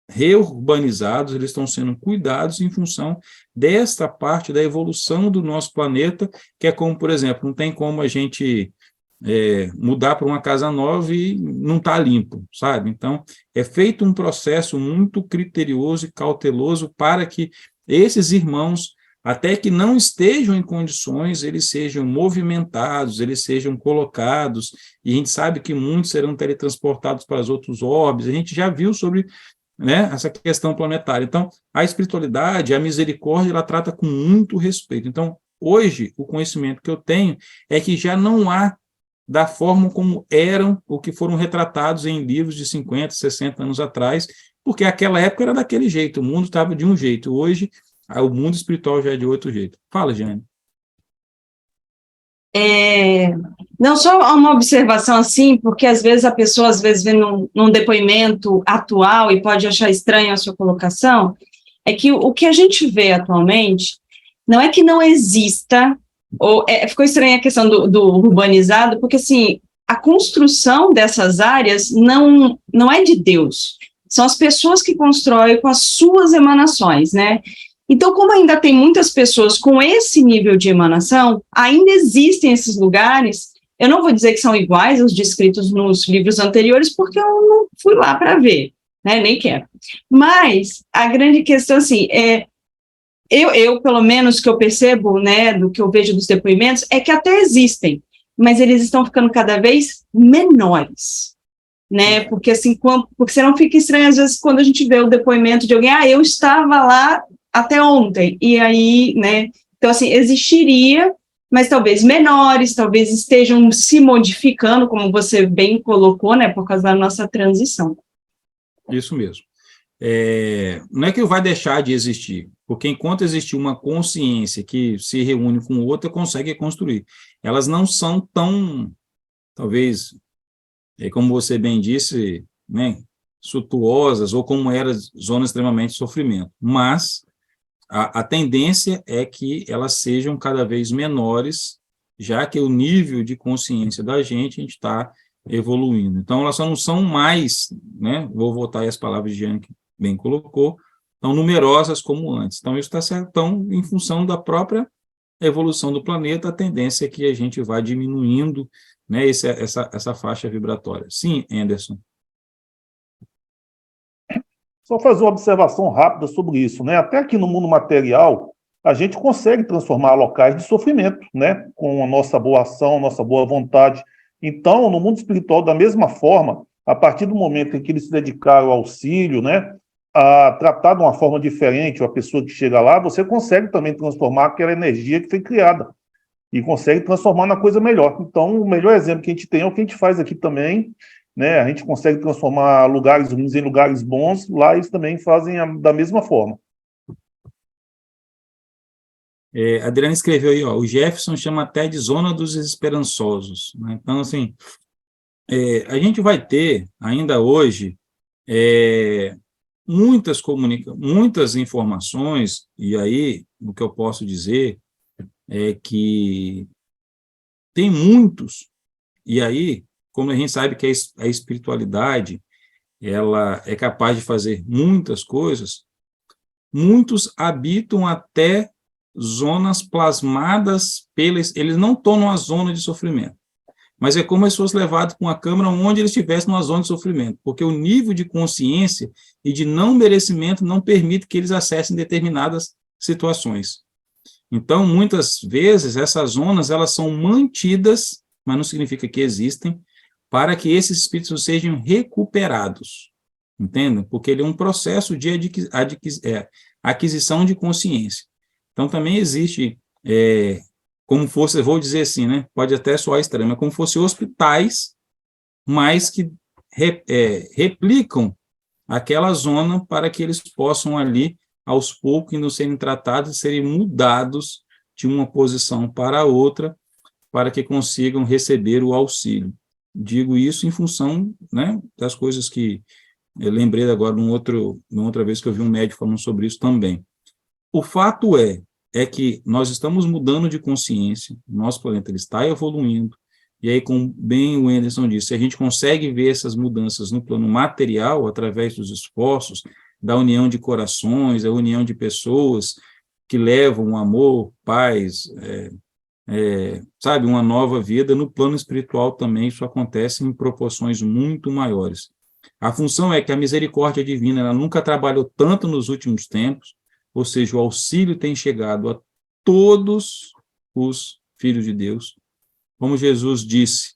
reurbanizados, eles estão sendo cuidados em função desta parte da evolução do nosso planeta, que é como, por exemplo, não tem como a gente mudar para uma casa nova e não está limpo, sabe? Então, é feito um processo muito criterioso e cauteloso para que esses irmãos, até que não estejam em condições, eles sejam movimentados, eles sejam colocados, e a gente sabe que muitos serão teletransportados para os outros orbes, a gente já viu sobre, né, essa questão planetária. Então, a espiritualidade, a misericórdia, ela trata com muito respeito. Então, hoje, o conhecimento que eu tenho é que já não há da forma como eram, ou que foram retratados em livros de 50, 60 anos atrás, porque aquela época era daquele jeito, o mundo estava de um jeito, hoje o mundo espiritual já é de outro jeito. Fala, Jane. Não só uma observação assim, porque às vezes a pessoa vê num depoimento atual e pode achar estranho a sua colocação, é que o que a gente vê atualmente não é que não exista, ficou estranha a questão do urbanizado, porque assim, a construção dessas áreas não é de Deus, são as pessoas que constroem com as suas emanações, né? Então, como ainda tem muitas pessoas com esse nível de emanação, ainda existem esses lugares, eu não vou dizer que são iguais aos descritos nos livros anteriores, porque eu não fui lá para ver, né, nem quero. Mas a grande questão, assim, eu, pelo menos, que eu percebo, né, do que eu vejo dos depoimentos, é que até existem, mas eles estão ficando cada vez menores, né, porque assim, porque senão fica estranho, às vezes, quando a gente vê o depoimento de alguém, eu estava lá até ontem, e aí, né, então assim, existiria, mas talvez menores, talvez estejam se modificando, como você bem colocou, né, por causa da nossa transição. Isso mesmo. Não é que vai deixar de existir, porque enquanto existir uma consciência que se reúne com outra, consegue construir. Elas não são tão, talvez, como você bem disse, né, suntuosas, ou como eram zonas extremamente de sofrimento, mas a tendência é que elas sejam cada vez menores, já que o nível de consciência da gente, a gente está evoluindo. Então, elas só não são mais, né, vou voltar aí às palavras de Jeane, que bem colocou, tão numerosas como antes. Então, isso está certo, então, em função da própria evolução do planeta, a tendência é que a gente vá diminuindo, né, essa faixa vibratória. Sim, Anderson. Só fazer uma observação rápida sobre isso, né? Até aqui no mundo material, a gente consegue transformar locais de sofrimento, né? Com a nossa boa ação, nossa boa vontade. Então, no mundo espiritual, da mesma forma, a partir do momento em que eles se dedicaram ao auxílio, né? A tratar de uma forma diferente a pessoa que chega lá, você consegue também transformar aquela energia que foi criada e consegue transformar na coisa melhor. Então, o melhor exemplo que a gente tem é o que a gente faz aqui também, né? A gente consegue transformar lugares ruins em lugares bons, lá eles também fazem da mesma forma. A Adriana escreveu aí, o Jefferson chama até de zona dos esperançosos, né? Então, assim, a gente vai ter, ainda hoje, muitas informações, e aí, o que eu posso dizer é que tem muitos, e aí, como a gente sabe que a espiritualidade, ela é capaz de fazer muitas coisas, muitos habitam até zonas plasmadas eles não estão numa zona de sofrimento, mas é como se fosse levado para uma câmara onde eles estivessem numa zona de sofrimento, porque o nível de consciência e de não merecimento não permite que eles acessem determinadas situações. Então, muitas vezes, essas zonas, elas são mantidas, mas não significa que existem, para que esses espíritos sejam recuperados, entendem? Porque ele é um processo de aquisição de consciência. Então, também existe, como fosse, vou dizer assim, né? Pode até soar estranho, mas como fosse hospitais, mas que replicam aquela zona para que eles possam ali, aos poucos, indo serem tratados e serem mudados de uma posição para a outra, para que consigam receber o auxílio. Digo isso em função, né, das coisas que eu lembrei agora, numa outra vez que eu vi um médico falando sobre isso também. O fato é que nós estamos mudando de consciência, o nosso planeta ele está evoluindo, e aí, como bem o Anderson disse, a gente consegue ver essas mudanças no plano material, através dos esforços, da união de corações, a união de pessoas que levam amor, paz, sabe, uma nova vida. No plano espiritual também isso acontece em proporções muito maiores. A função é que a misericórdia divina ela nunca trabalhou tanto nos últimos tempos, ou seja, o auxílio tem chegado a todos os filhos de Deus. Como Jesus disse,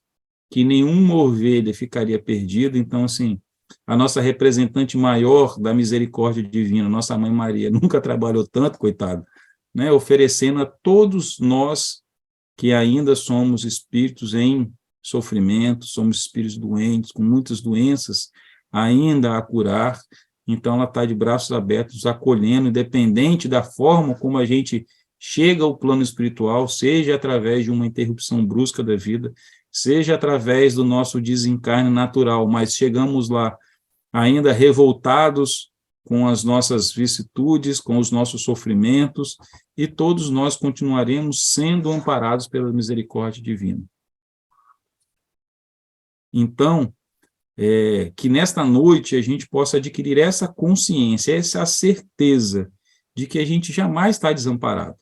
que nenhuma ovelha ficaria perdida, então, assim, a nossa representante maior da misericórdia divina, nossa Mãe Maria, nunca trabalhou tanto, coitada, né, oferecendo a todos nós que ainda somos espíritos em sofrimento, somos espíritos doentes, com muitas doenças ainda a curar, então ela está de braços abertos, acolhendo, independente da forma como a gente chega ao plano espiritual, seja através de uma interrupção brusca da vida, seja através do nosso desencarne natural, mas chegamos lá ainda revoltados com as nossas vicissitudes, com os nossos sofrimentos, e todos nós continuaremos sendo amparados pela misericórdia divina. Então, que nesta noite a gente possa adquirir essa consciência, essa certeza de que a gente jamais está desamparado.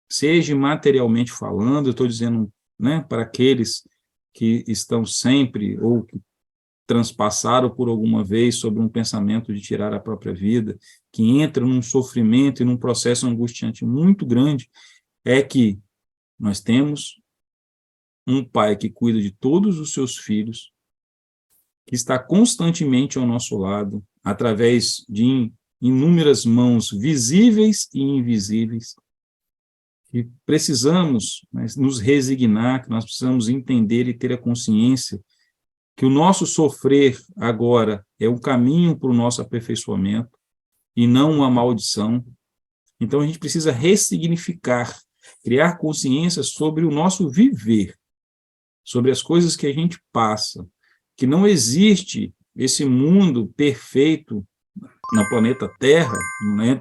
Seja materialmente falando, eu estou dizendo, né, para aqueles que estão sempre, ou que transpassaram por alguma vez sobre um pensamento de tirar a própria vida, que entram num sofrimento e num processo angustiante muito grande, é que nós temos um pai que cuida de todos os seus filhos, que está constantemente ao nosso lado, através de inúmeras mãos visíveis e invisíveis, que precisamos, né, nos resignar, que nós precisamos entender e ter a consciência que o nosso sofrer agora é um caminho para o nosso aperfeiçoamento e não uma maldição. Então, a gente precisa ressignificar, criar consciência sobre o nosso viver, sobre as coisas que a gente passa, que não existe esse mundo perfeito no planeta Terra, né,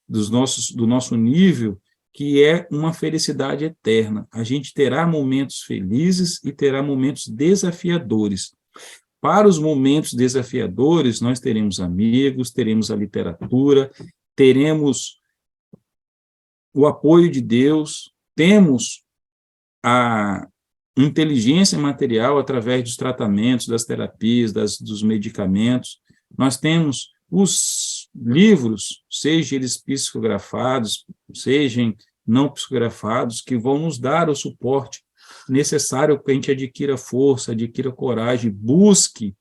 do nosso nível, que é uma felicidade eterna. A gente terá momentos felizes e terá momentos desafiadores. Para os momentos desafiadores, nós teremos amigos, teremos a literatura, teremos o apoio de Deus, temos a inteligência material através dos tratamentos, das terapias, dos medicamentos. Nós temos os livros, sejam eles psicografados, sejam não psicografados, que vão nos dar o suporte necessário para que a gente adquira força, adquira coragem, busque,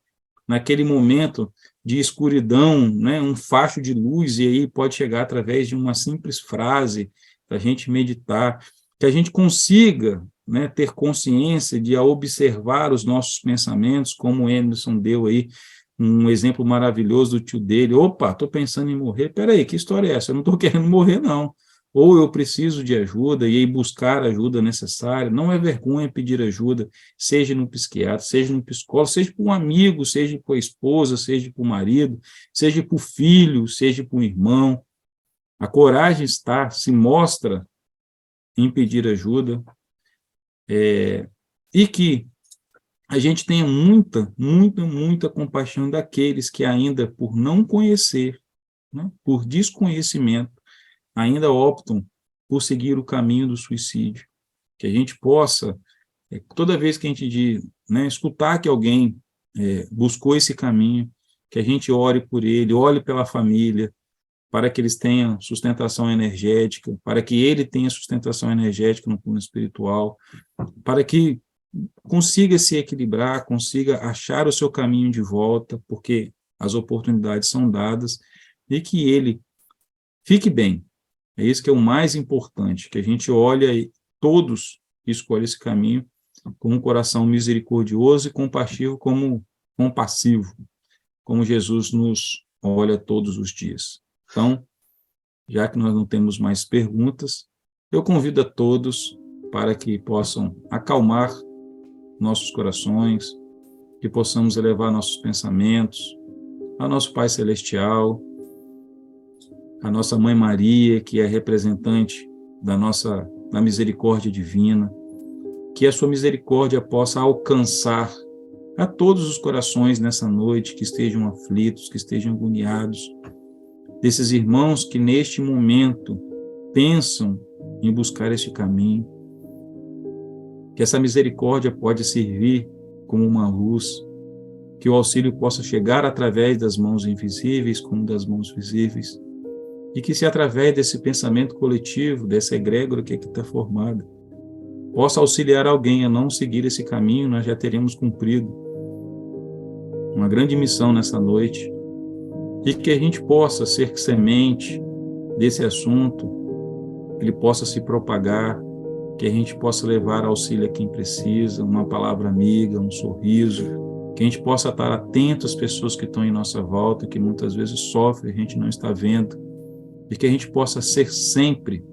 naquele momento de escuridão, né, um facho de luz, e aí pode chegar através de uma simples frase, para a gente meditar, que a gente consiga, né, ter consciência de observar os nossos pensamentos, como o Emerson deu aí, um exemplo maravilhoso do tio dele. Opa, estou pensando em morrer. Peraí, que história é essa? Eu não estou querendo morrer, não. Ou eu preciso de ajuda, e aí buscar a ajuda necessária. Não é vergonha pedir ajuda, seja no psiquiatra, seja no psicólogo, seja para um amigo, seja para a esposa, seja para o marido, seja para o filho, seja para o irmão. A coragem se mostra em pedir ajuda, e que a gente tenha muita, muita, muita compaixão daqueles que ainda, por não conhecer, né, por desconhecimento, ainda optam por seguir o caminho do suicídio. Que a gente possa, toda vez que a gente né, escutar que alguém buscou esse caminho, que a gente ore por ele, ore pela família, para que eles tenham sustentação energética, para que ele tenha sustentação energética no plano espiritual, para que consiga se equilibrar, consiga achar o seu caminho de volta, porque as oportunidades são dadas, e que ele fique bem. É isso que é o mais importante, que a gente olha e todos escolhem esse caminho com um coração misericordioso e compassivo, como Jesus nos olha todos os dias. Então, já que nós não temos mais perguntas, eu convido a todos para que possam acalmar nossos corações, que possamos elevar nossos pensamentos ao nosso Pai Celestial, a nossa Mãe Maria, que é representante da misericórdia divina, que a sua misericórdia possa alcançar a todos os corações nessa noite que estejam aflitos, que estejam agoniados, desses irmãos que neste momento pensam em buscar este caminho, que essa misericórdia pode servir como uma luz, que o auxílio possa chegar através das mãos invisíveis como das mãos visíveis, e que se através desse pensamento coletivo, dessa egrégora que aqui está formada, possa auxiliar alguém a não seguir esse caminho, nós já teremos cumprido uma grande missão nessa noite, e que a gente possa ser semente desse assunto, que ele possa se propagar, que a gente possa levar auxílio a quem precisa, uma palavra amiga, um sorriso, que a gente possa estar atento às pessoas que estão em nossa volta, que muitas vezes sofrem, a gente não está vendo, e que a gente possa ser sempre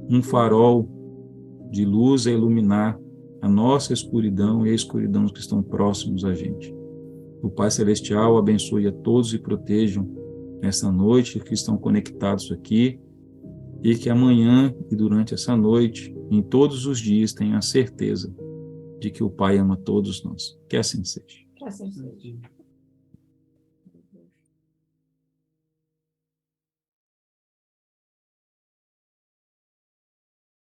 um farol de luz a iluminar a nossa escuridão e a escuridão que estão próximos a gente. O Pai Celestial abençoe a todos e protejam nessa noite que estão conectados aqui, e que amanhã e durante essa noite, em todos os dias, tenham a certeza de que o Pai ama todos nós. Que assim seja. Que assim seja.